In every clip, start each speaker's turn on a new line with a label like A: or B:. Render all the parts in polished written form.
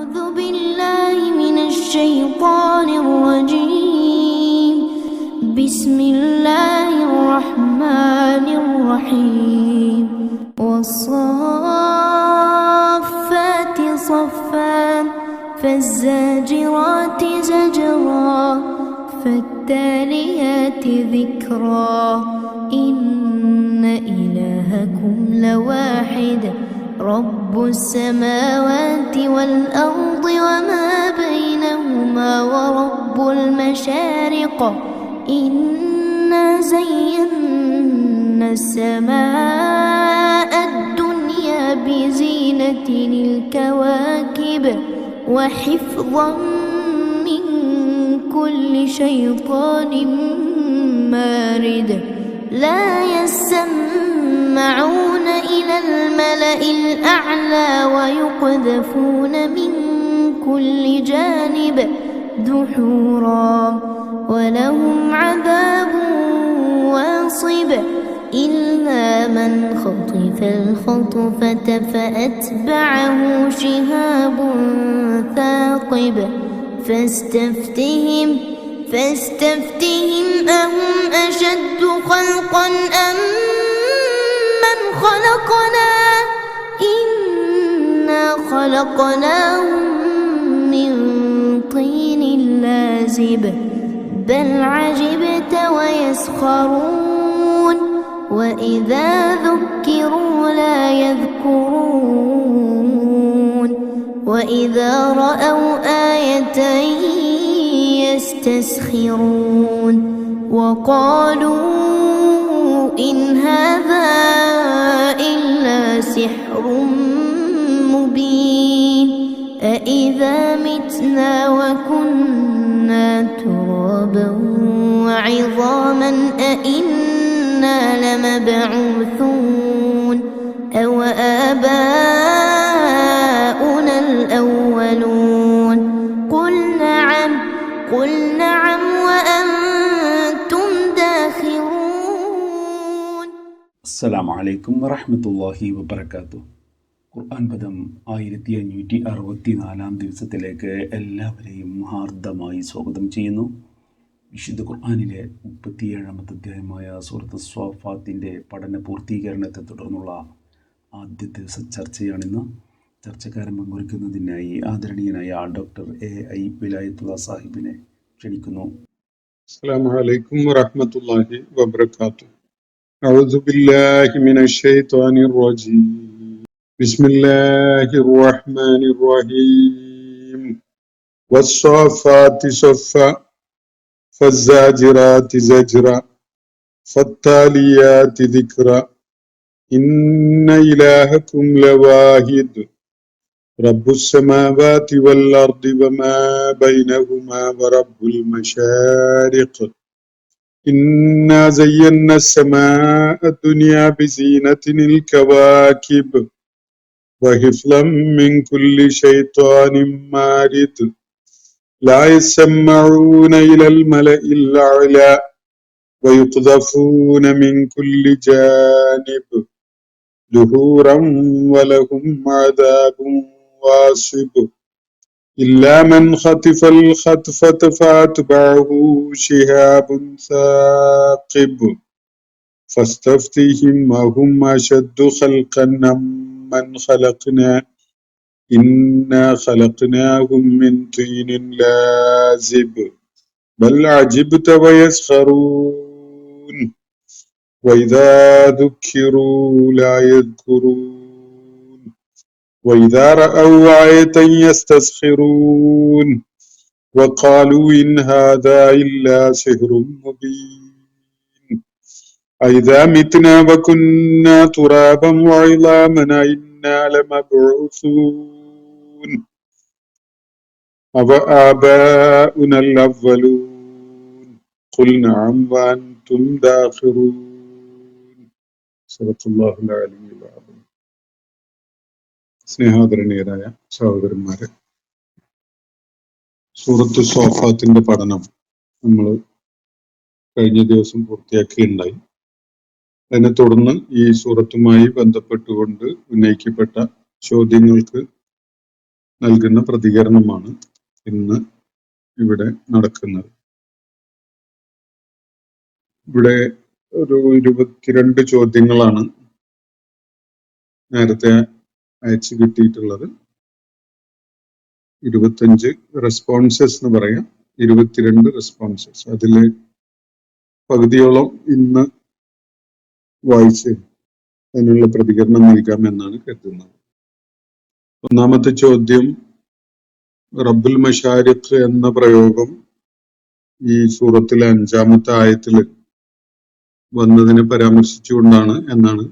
A: أعوذ بالله من الشيطان الرجيم. بسم الله الرحمن الرحيم. والصافات صفا فالزاجرات زجرا فالتاليات ذكرا إن إلهكم لواحد رب السماوات والأرض وما بينهما ورب المشارق إنا زينا السماء الدنيا بزينة الكواكب وحفظا من كل شيطان مارد لا يسمعون إلى الملأ الأعلى ويقذفون من كل جانب دحورا ولهم عذاب واصب إلا من خطف الخطفة فأتبعه شهاب ثاقب فاستفتهم أهم أشد خلقا أم من خلقنا إنا خلقناهم من طين لازب بل عجبت ويسخرون وإذا ذكروا لا يذكرون وإذا رأوا آية يستسخرون وقالوا إن هذا إلا سحر مبين أإذا متنا وكنا ترابا وعظاما أإنا لمبعوثون أو آباؤنا الأولون قل نعم وأنتم داخرون.
B: السلام عليكم ورحمة الله وبركاته. ഖുർആൻ പദം 1564 ദിവസത്തിലേക്ക് എല്ലാവരെയും ഹാർദമായി സ്വാഗതം ചെയ്യുന്നു. വിശുദ്ധ ഖുർആനിലെ 37ാമത്തെ അധ്യായമായ സൂറത്ത് സ്വാഫാത്തിൻ്റെ പഠന പൂർത്തീകരണത്തെ തുടർന്നുള്ള ആദ്യത്തെ ചർച്ചയാണിന്ന്. ചർച്ചക്കാരൻ പങ്കുവയ്ക്കുന്നതിനായി ആദരണീയനായ ഡോക്ടർ A.I. വിലായത്തുള്ള സാഹിബിനെ ക്ഷണിക്കുന്നു.
C: അസ്സലാമു അലൈക്കും വറഹ്മത്തുള്ളാഹി വബറകാതുഹു. അഊദു ബില്ലാഹി മിനശ് ശൈത്വാനിർ റജീം. ബിസ്മില്ലാഹിർ റഹ്മാനിർ റഹീം. വസ്സാഫാത്തി സഫ്ഫാ ഫസ്സാജിറാത്തി സജ്റാ ഫത്താലിയാത്തി ദിക്റാ ഇന്ന ഇലാഹക്കും ലവാഹിദ് رب السماوات والأرض وما بينهما ورب المشارق إنا زينا السماء الدنيا بزينة الكواكب وحفظا من كل شيطان مارد لا يسمعون إلى الملأ الأعلى ويقذفون من كل جانب دحورا ولهم عذاب واصب إلا من خطف الخطفة فأتبعه شهاب ثاقب فاستفتهم أهم أشد خلقا أم من خلقنا إنا خلقناهم من طين لازب بل عجبت ويسخرون وإذا ذكروا لا يذكرون وإذا رأوا آية يستسخرون وقالوا إن هذا إلا سحر مبين أإذا متنا وكنا ترابا وعظاما إنا لمبعوثون أوآباؤنا الأولون قل نعم وأنتم داخرون. സല്ലല്ലാഹു അലൈഹി വസല്ലം. സ്നേഹാദരണീയരായ സഹോദരന്മാരെ, സൂറത്ത് സ്വാഫാത്തിന്റെ പഠനം നമ്മൾ കഴിഞ്ഞ ദിവസം പൂർത്തിയാക്കിയുണ്ടായി. അതിനെ തുടർന്ന് ഈ സൂറത്തുമായി ബന്ധപ്പെട്ടുകൊണ്ട് ഉന്നയിക്കപ്പെട്ട ചോദ്യങ്ങൾക്ക് നൽകുന്ന പ്രതികരണമാണ് ഇന്ന് ഇവിടെ നടക്കുന്നത്. ഇവിടെ ഒരു 22 ചോദ്യങ്ങളാണ് നേരത്തെ അയച്ചു കിട്ടിയിട്ടുള്ളത്. 25 റെസ്പോൺസസ് എന്ന് പറയാം, 22 റെസ്പോൺസസ്. അതില് പകുതിയോളം ഇന്ന് വായിച്ച് അതിനുള്ള പ്രതികരണം നൽകാമെന്നാണ് കരുതുന്നത്. ഒന്നാമത്തെ ചോദ്യം, റബ്ബുൽ മശാരിഖ് എന്ന പ്രയോഗം ഈ സൂറത്തിലെ 5-ാമത്തെ ആയത്തിൽ വന്നതിനെ പരാമർശിച്ചുകൊണ്ടാണ് എന്നാണ്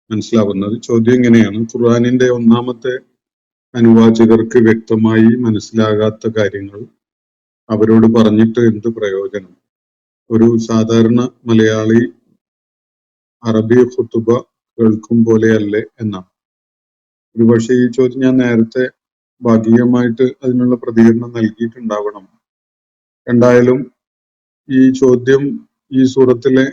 C: മനസ്സിലാവുന്നത്. ചോദ്യം ഇങ്ങനെയാണ്: ഖുർആനിന്റെ ഒന്നാമത്തെ അനുവാചകർക്ക് വ്യക്തമായി മനസ്സിലാകാത്ത കാര്യങ്ങൾ അവരോട് പറഞ്ഞിട്ട് എന്ത് പ്രയോജനം? ഒരു സാധാരണ മലയാളി അറബി ഖുതുബ കേൾക്കും പോലെയല്ലേ എന്നാണ്. ഒരുപക്ഷെ ഈ ചോദ്യം ഞാൻ നേരത്തെ ഭാഗികമായിട്ട് അതിനുള്ള പ്രതികരണം നൽകിയിട്ടുണ്ടാവണം. എന്തായാലും ഈ ചോദ്യം ഈ സൂറത്തിലെ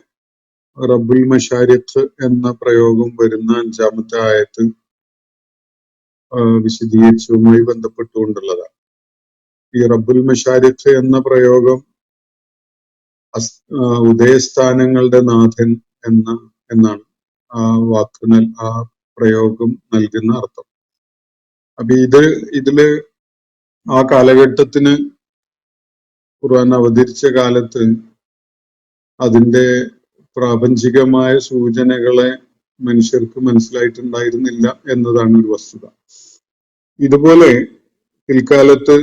C: റബ്ബുൽ മശാരിഖ് എന്ന പ്രയോഗം വരുന്ന 5-ാമത്തെ ആയത്ത് വിശദീകരിച്ചതുമായി ബന്ധപ്പെട്ടുകൊണ്ടുള്ളതാണ്. ഈ റബ്ബുൽ മശാരിഖ് എന്ന പ്രയോഗം ഉദയസ്ഥാനങ്ങളുടെ നാഥൻ എന്നാണ് ആ വാക്ക് ആ പ്രയോഗം നൽകുന്ന അർത്ഥം. അപ്പൊ ഇതില് ആ കാലഘട്ടത്തിന് ഖുർആൻ അവതരിച്ച കാലത്ത് അതിന്റെ പ്രാപഞ്ചികമായ സൂചനകളെ മനുഷ്യർക്ക് മനസ്സിലായിട്ടുണ്ടായിരുന്നില്ല എന്നതാണ് ഒരു വസ്തുത. ഇതുപോലെ പിൽക്കാലത്ത്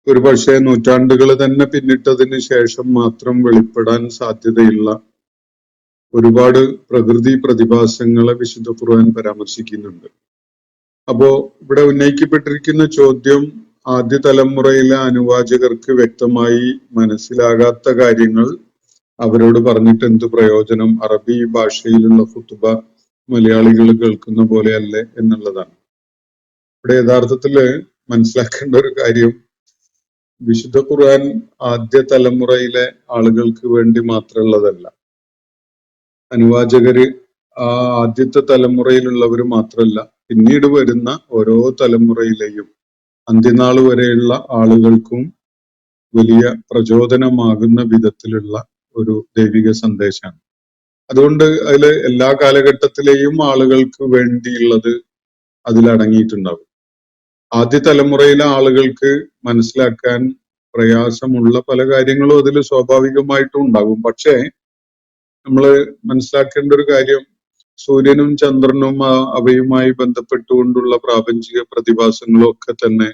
C: ഒരുപക്ഷെ നൂറ്റാണ്ടുകൾ തന്നെ പിന്നിട്ടതിന് ശേഷം മാത്രം വെളിപ്പെടാൻ സാധ്യതയുള്ള ഒരുപാട് പ്രകൃതി പ്രതിഭാസങ്ങളെ വിശുദ്ധ ഖുർആൻ പരാമർശിക്കുന്നുണ്ട്. അപ്പോ ഇവിടെ ഉന്നയിക്കപ്പെട്ടിരിക്കുന്ന ചോദ്യം, ആദ്യ തലമുറയിലെ അനുവാചകർക്ക് വ്യക്തമായി മനസ്സിലാകാത്ത കാര്യങ്ങൾ അവരോട് പറഞ്ഞിട്ട് എന്ത് പ്രയോജനം? അറബി ഭാഷയിലുള്ള ഖുതുബ മലയാളികൾ കേൾക്കുന്ന പോലെയല്ലേ എന്നുള്ളതാണ്. ഇവിടെ യഥാർത്ഥത്തില് മനസ്സിലാക്കേണ്ട ഒരു കാര്യം, വിശുദ്ധ ഖുർആൻ ആദ്യ തലമുറയിലെ ആളുകൾക്ക് വേണ്ടി മാത്രമുള്ളതല്ല. അനുവാചകര് ആ ആദ്യത്തെ തലമുറയിലുള്ളവർ മാത്രമല്ല, പിന്നീട് വരുന്ന ഓരോ തലമുറയിലെയും അന്ത്യനാൾ വരെയുള്ള ആളുകൾക്കും വലിയ പ്രചോദനമാകുന്ന വിധത്തിലുള്ള ഒരു ദൈവിക സന്ദേശമാണ്. അതുകൊണ്ട് അതില് എല്ലാ കാലഘട്ടത്തിലെയും ആളുകൾക്ക് വേണ്ടിയുള്ളത് അതിലടങ്ങിയിട്ടുണ്ടാവും. ആദ്യ തലമുറയിലെ ആളുകൾക്ക് മനസ്സിലാക്കാൻ പ്രയാസമുള്ള പല കാര്യങ്ങളും അതിൽ സ്വാഭാവികമായിട്ടും ഉണ്ടാകും. പക്ഷേ നമ്മൾ മനസ്സിലാക്കേണ്ട ഒരു കാര്യം, സൂര്യനും ചന്ദ്രനും അവയുമായി ബന്ധപ്പെട്ടുകൊണ്ടുള്ള പ്രാപഞ്ചിക പ്രതിഭാസങ്ങളും ഒക്കെ തന്നെ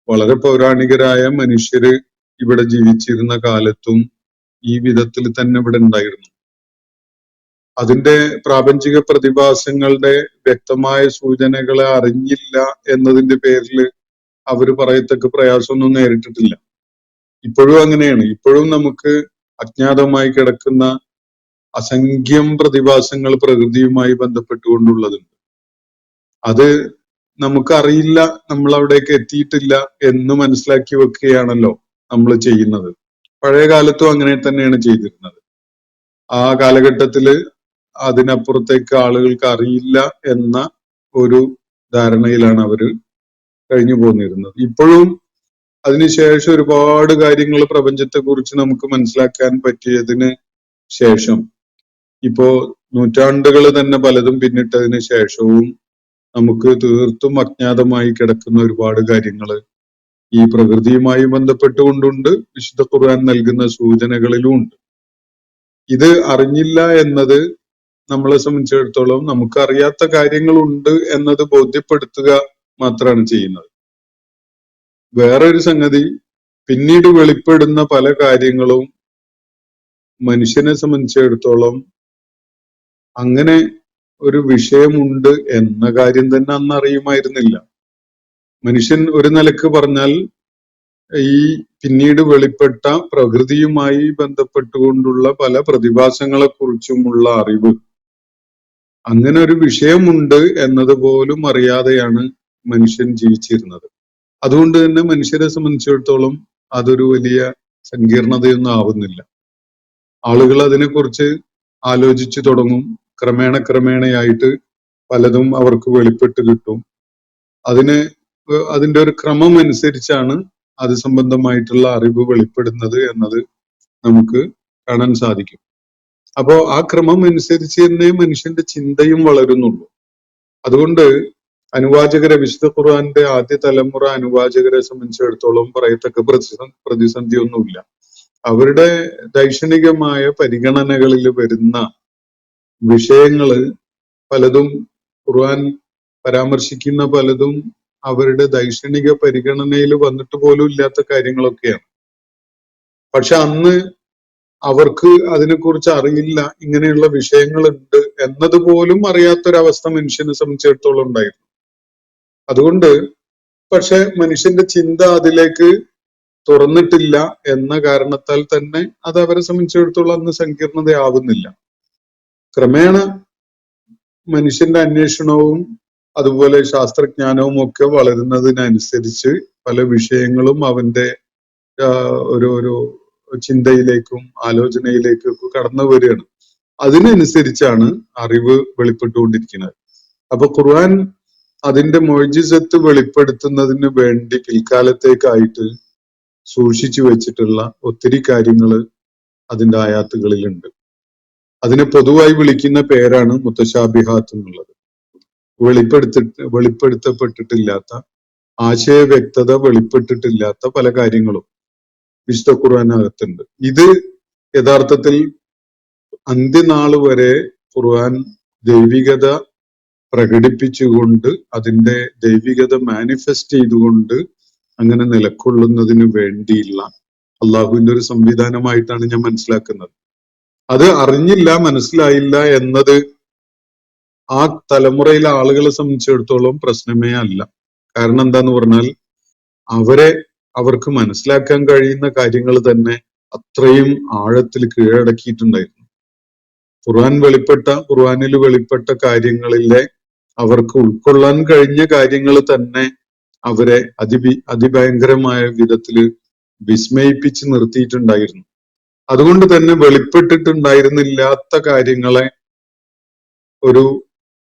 C: വളരെ പൗരാണികരായ മനുഷ്യര് ഇവിടെ ജീവിച്ചിരുന്ന കാലത്തും ഈ വിധത്തിൽ തന്നെ ഇവിടെ ഉണ്ടായിരുന്നു. അതിന്റെ പ്രാപഞ്ചിക പ്രതിഭാസങ്ങളുടെ വ്യക്തമായ സൂചനകളെ അറിഞ്ഞില്ല എന്നതിന്റെ പേരിൽ അവര് പറയത്തക്ക പ്രയാസമൊന്നും നേരിട്ടിട്ടില്ല. ഇപ്പോഴും അങ്ങനെയാണ്. ഇപ്പോഴും നമുക്ക് അജ്ഞാതമായി കിടക്കുന്ന അസംഖ്യം പ്രതിഭാസങ്ങൾ പ്രകൃതിയുമായി ബന്ധപ്പെട്ടുകൊണ്ടുള്ളതുണ്ട്. അത് നമുക്കറിയില്ല, നമ്മൾ അവിടേക്ക് എത്തിയിട്ടില്ല എന്ന് മനസ്സിലാക്കി വെക്കുകയാണല്ലോ നമ്മൾ ചെയ്യുന്നത്. പഴയ കാലത്തും അങ്ങനെ തന്നെയാണ് ചെയ്തിരുന്നത്. ആ കാലഘട്ടത്തില് അതിനപ്പുറത്തേക്ക് ആളുകൾക്ക് അറിയില്ല എന്ന ഒരു ധാരണയിലാണ് അവര് കഴിഞ്ഞു പോന്നിരുന്നത്. ഇപ്പോഴും അതിനുശേഷം ഒരുപാട് കാര്യങ്ങൾ പ്രപഞ്ചത്തെ കുറിച്ച് നമുക്ക് മനസ്സിലാക്കാൻ പറ്റിയതിന് ശേഷം, ഇപ്പോ നൂറ്റാണ്ടുകൾ തന്നെ പലതും പിന്നിട്ടതിന് ശേഷവും നമുക്ക് തീർത്തും അജ്ഞാതമായി കിടക്കുന്ന ഒരുപാട് കാര്യങ്ങൾ ഈ പ്രകൃതിയുമായി ബന്ധപ്പെട്ടുകൊണ്ടുണ്ട്, വിശുദ്ധ ഖുർആൻ നൽകുന്ന സൂചനകളിലും ഉണ്ട്. ഇത് അറിഞ്ഞില്ല എന്നത് നമ്മളെ സംബന്ധിച്ചിടത്തോളം നമുക്കറിയാത്ത കാര്യങ്ങളുണ്ട് എന്നത് ബോധ്യപ്പെടുത്തുക മാത്രമാണ് ചെയ്യുന്നത്. വേറൊരു സംഗതി, പിന്നീട് വെളിപ്പെടുന്ന പല കാര്യങ്ങളും മനുഷ്യനെ സംബന്ധിച്ചിടത്തോളം അങ്ങനെ ഒരു വിഷയമുണ്ട് എന്ന കാര്യം തന്നെ അന്ന് അറിയുമായിരുന്നില്ല. മനുഷ്യൻ ഒരു നിലക്ക് പറഞ്ഞാൽ ഈ പിന്നീട് വെളിപ്പെട്ട പ്രകൃതിയുമായി ബന്ധപ്പെട്ടുകൊണ്ടുള്ള പല പ്രതിഭാസങ്ങളെ കുറിച്ചുമുള്ള അറിവ്, അങ്ങനെ ഒരു വിഷയമുണ്ട് എന്നത് പോലും അറിയാതെയാണ് മനുഷ്യൻ ജീവിച്ചിരുന്നത്. അതുകൊണ്ട് തന്നെ മനുഷ്യരെ സംബന്ധിച്ചിടത്തോളം അതൊരു വലിയ സങ്കീർണതയൊന്നും ആവുന്നില്ല. ആളുകൾ അതിനെക്കുറിച്ച് ആലോചിച്ചു തുടങ്ങും. ക്രമേണയായിട്ട് പലതും അവർക്ക് വെളിപ്പെട്ട് കിട്ടും. അതിന് അതിന്റെ ഒരു ക്രമം അനുസരിച്ചാണ് അത് സംബന്ധമായിട്ടുള്ള അറിവ് വെളിപ്പെടുന്നത് എന്നത് നമുക്ക് കാണാൻ സാധിക്കും. അപ്പോ ആ ക്രമം അനുസരിച്ച് തന്നെ മനുഷ്യന്റെ ചിന്തയും വളരുന്നുള്ളൂ. അതുകൊണ്ട് അനുവാചകരെ, വിശുദ്ധ ഖുർആന്റെ ആദ്യ തലമുറ അനുവാചകരെ സംബന്ധിച്ചിടത്തോളം പറയത്തക്ക പ്രതിസന്ധി ഒന്നുമില്ല. അവരുടെ ദൈക്ഷണികമായ പരിഗണനകളിൽ വരുന്ന വിഷയങ്ങള് പലതും, ഖുർആൻ പരാമർശിക്കുന്ന പലതും അവരുടെ ദൈക്ഷണിക പരിഗണനയിൽ വന്നിട്ട് പോലും ഇല്ലാത്ത കാര്യങ്ങളൊക്കെയാണ്. പക്ഷെ അന്ന് അവർക്ക് അതിനെക്കുറിച്ച് അറിയില്ല, ഇങ്ങനെയുള്ള വിഷയങ്ങളുണ്ട് എന്നതുപോലും അറിയാത്തൊരവസ്ഥ മനുഷ്യനെ സംബന്ധിച്ചിടത്തോളം ഉണ്ടായിരുന്നു. അതുകൊണ്ട് പക്ഷെ മനുഷ്യന്റെ ചിന്ത അതിലേക്ക് തുറന്നിട്ടില്ല എന്ന കാരണത്താൽ തന്നെ അത് അവരെ സംബന്ധിച്ചിടത്തോളം അന്ന് സങ്കീർണതയാവുന്നില്ല. ക്രമേണ മനുഷ്യന്റെ അന്വേഷണവും അതുപോലെ ശാസ്ത്രജ്ഞാനവും ഒക്കെ വളരുന്നതിനനുസരിച്ച് പല വിഷയങ്ങളും അവന്റെ ഒരു ചിന്തയിലേക്കും ആലോചനയിലേക്കും ഒക്കെ കടന്നു വരികയാണ്. അതിനനുസരിച്ചാണ് അറിവ് വെളിപ്പെട്ടുകൊണ്ടിരിക്കുന്നത്. അപ്പൊ ഖുർആൻ അതിന്റെ മൊയ്ജിസത്ത് വെളിപ്പെടുത്തുന്നതിന് വേണ്ടി പിൽക്കാലത്തേക്കായിട്ട് സൂക്ഷിച്ചു വെച്ചിട്ടുള്ള ഒത്തിരി കാര്യങ്ങള് അതിന്റെ ആയാത്തുകളിലുണ്ട്. അതിനെ പൊതുവായി വിളിക്കുന്ന പേരാണ് മുത്തശാബിഹാത്ത് എന്നുള്ളത്. വെളിപ്പെടുത്തപ്പെട്ടിട്ടില്ലാത്ത, ആശയ വ്യക്തത വെളിപ്പെട്ടിട്ടില്ലാത്ത പല കാര്യങ്ങളും വിശുദ്ധ ഖുർആനകത്തുണ്ട്. ഇത് യഥാർത്ഥത്തിൽ അന്ത്യനാള് വരെ ഖുർആൻ ദൈവികത പ്രകടിപ്പിച്ചുകൊണ്ട്, അതിന്റെ ദൈവികത മാനിഫെസ്റ്റ് ചെയ്തുകൊണ്ട് അങ്ങനെ നിലകൊള്ളുന്നതിന് വേണ്ടിയുള്ള അള്ളാഹുവിന്റെ ഒരു സംവിധാനമായിട്ടാണ് ഞാൻ മനസ്സിലാക്കുന്നത്. അത് അറിഞ്ഞില്ല, മനസ്സിലായില്ല എന്നത് ആ തലമുറയിലെ ആളുകളെ സംബന്ധിച്ചിടത്തോളം പ്രശ്നമേ അല്ല. കാരണം എന്താന്ന് പറഞ്ഞാൽ അവർക്ക് മനസ്സിലാക്കാൻ കഴിയുന്ന കാര്യങ്ങൾ തന്നെ അത്രയും ആഴത്തിൽ കീഴടക്കിയിട്ടുണ്ടായിരുന്നു. ഖുർആനിൽ വെളിപ്പെട്ട കാര്യങ്ങളിലെ അവർക്ക് ഉൾക്കൊള്ളാൻ കഴിഞ്ഞ കാര്യങ്ങൾ തന്നെ അവരെ അതിഭയങ്കരമായ വിധത്തില് വിസ്മയിപ്പിച്ച് നിർത്തിയിട്ടുണ്ടായിരുന്നു. അതുകൊണ്ട് തന്നെ വെളിപ്പെട്ടിട്ടുണ്ടായിരുന്നില്ലാത്ത കാര്യങ്ങളെ ഒരു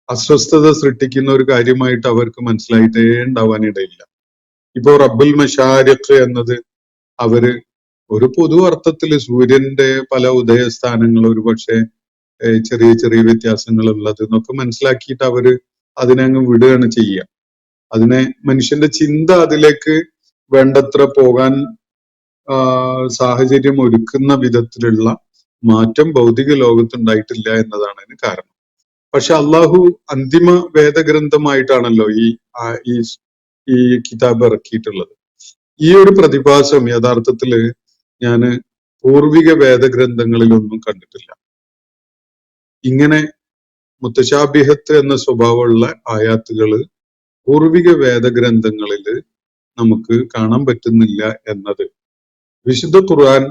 C: അസ്വസ്ഥത സൃഷ്ടിക്കുന്ന ഒരു കാര്യമായിട്ട് അവർക്ക് മനസ്സിലായിട്ടേ ഉണ്ടാവാനിടയില്ല. ഇപ്പോ റബ്ബുൽ മശാരിഖ് എന്നത് അവര് ഒരു പൊതു അർത്ഥത്തില് സൂര്യന്റെ പല ഉദയസ്ഥാനങ്ങൾ ഒരു പക്ഷെ ചെറിയ ചെറിയ വ്യത്യാസങ്ങൾ ഉള്ളത് എന്നൊക്കെ മനസ്സിലാക്കിയിട്ട് അവര് അതിനെ അങ്ങ് വിടുകയാണ് ചെയ്യുക. അതിനെ മനുഷ്യന്റെ ചിന്ത അതിലേക്ക് വേണ്ടത്ര പോകാൻ സാഹചര്യം ഒരുക്കുന്ന വിധത്തിലുള്ള മാറ്റം ഭൗതിക ലോകത്തുണ്ടായിട്ടില്ല എന്നതാണ് അതിന് കാരണം. പക്ഷെ അള്ളാഹു അന്തിമ വേദഗ്രന്ഥമായിട്ടാണല്ലോ ഈ കിതാബ് ഇറക്കിയിട്ടുള്ളത്. ഈ ഒരു പ്രതിഭാസം യഥാർത്ഥത്തില് ഞാന് പൂർവിക വേദഗ്രന്ഥങ്ങളിലൊന്നും കണ്ടിട്ടില്ല. ഇങ്ങനെ മുത്തശാബിഹത്ത് എന്ന സ്വഭാവമുള്ള ആയാത്തുകള് പൂർവിക വേദഗ്രന്ഥങ്ങളില് നമുക്ക് കാണാൻ പറ്റുന്നില്ല എന്നത്. വിശുദ്ധ ഖുർആൻ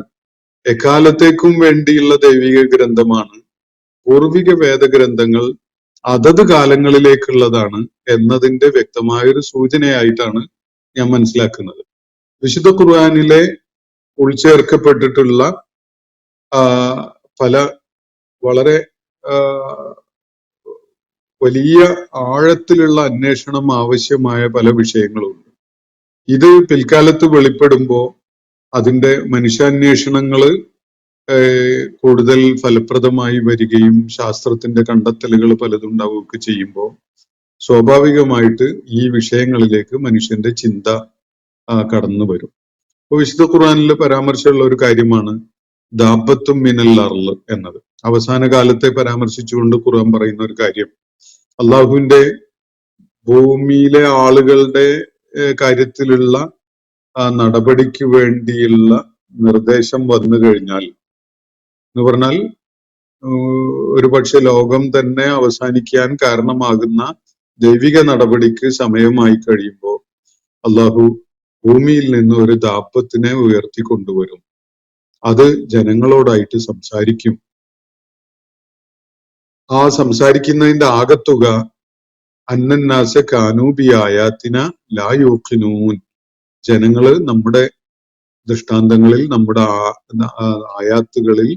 C: എക്കാലത്തേക്കും വേണ്ടിയുള്ള ദൈവിക ഗ്രന്ഥമാണ്. പൂർവിക വേദഗ്രന്ഥങ്ങൾ അതത് കാലങ്ങളിലേക്കുള്ളതാണ് എന്നതിന്റെ വ്യക്തമായൊരു സൂചനയായിട്ടാണ് ഞാൻ മനസ്സിലാക്കുന്നത്. വിശുദ്ധ ഖുർആനിലെ ഉൾച്ചേർക്കപ്പെട്ടിട്ടുള്ള പല വളരെ വലിയ ആഴത്തിലുള്ള അന്വേഷണം ആവശ്യമായ പല വിഷയങ്ങളുണ്ട്. ഇത് പിൽക്കാലത്ത് വെളിപ്പെടുമ്പോ അതിന്റെ മനുഷ്യാന്വേഷണങ്ങള് കൂടുതൽ ഫലപ്രദമായി വരികയും ശാസ്ത്രത്തിന്റെ കണ്ടെത്തലുകൾ പലതും ഉണ്ടാവുകയൊക്കെ ചെയ്യുമ്പോൾ സ്വാഭാവികമായിട്ട് ഈ വിഷയങ്ങളിലേക്ക് മനുഷ്യന്റെ ചിന്ത കടന്നു വരും. അപ്പൊ വിശുദ്ധ ഖുർആനിൽ പരാമർശമുള്ള ഒരു കാര്യമാണ് ദാബത്തും മിനൽ അർള് എന്നത്. അവസാന കാലത്തെ പരാമർശിച്ചുകൊണ്ട് ഖുർആൻ പറയുന്ന ഒരു കാര്യം, അള്ളാഹുവിന്റെ ഭൂമിയിലെ ആളുകളുടെ കാര്യത്തിലുള്ള നടപടിക്ക് വേണ്ടിയുള്ള നിർദ്ദേശം വന്നു കഴിഞ്ഞാൽ എന്ന് പറഞ്ഞാൽ ഒരു പക്ഷെ ലോകം തന്നെ അവസാനിക്കാൻ കാരണമാകുന്ന ദൈവിക നടപടിക്ക് സമയമായി കഴിയുമ്പോൾ അള്ളാഹു ഭൂമിയിൽ നിന്ന് ഒരു ദാബത്തിനെ ഉയർത്തി കൊണ്ടുവരും. അത് ജനങ്ങളോടായിട്ട് സംസാരിക്കും. ആ സംസാരിക്കുന്നതിന്റെ ആകത്തുക അന്നന്നാസ കാനൂബി ആയാത്തിന ലാ യൂഖിനൂൻ, ജനങ്ങള് നമ്മുടെ ദൃഷ്ടാന്തങ്ങളിൽ, നമ്മുടെ ആയാത്തുകളിൽ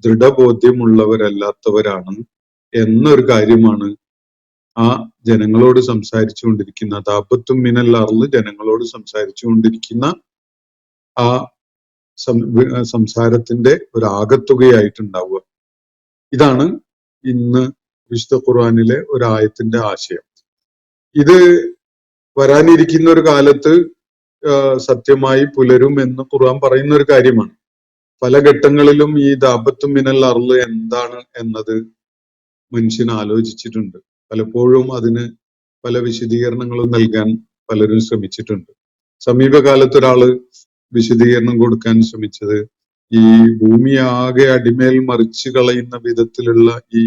C: ദൃഢബോധ്യമുള്ളവരല്ലാത്തവരാണ് എന്നൊരു കാര്യമാണ് ആ ജനങ്ങളോട് സംസാരിച്ചു കൊണ്ടിരിക്കുന്ന ദാബത്തും മിനൽ അർള് ജനങ്ങളോട് സംസാരിച്ചു കൊണ്ടിരിക്കുന്ന ആ സംസാരത്തിന്റെ ഒരു ആകത്തുകയായിട്ടുണ്ടാവുക. ഇതാണ് ഇന്ന് വിശുദ്ധ ഖുർആനിലെ ഒരു ആയത്തിന്റെ ആശയം. ഇത് വരാനിരിക്കുന്ന ഒരു കാലത്ത് സത്യമായി പുലരും എന്ന് ഖുർആൻ പറയുന്ന ഒരു കാര്യമാണ്. പല ഘട്ടങ്ങളിലും ഈ ദാബത്തും മിനൽ അർള് എന്താണ് എന്നത് മനുഷ്യൻ ആലോചിച്ചിട്ടുണ്ട്. പലപ്പോഴും അതിന് പല വിശദീകരണങ്ങളും നൽകാൻ പലരും ശ്രമിച്ചിട്ടുണ്ട്. സമീപകാലത്ത് ഒരാള് വിശദീകരണം കൊടുക്കാൻ ശ്രമിച്ചത് ഈ ഭൂമി ആകെ അടിമേൽ മറിച്ച് കളയുന്ന വിധത്തിലുള്ള ഈ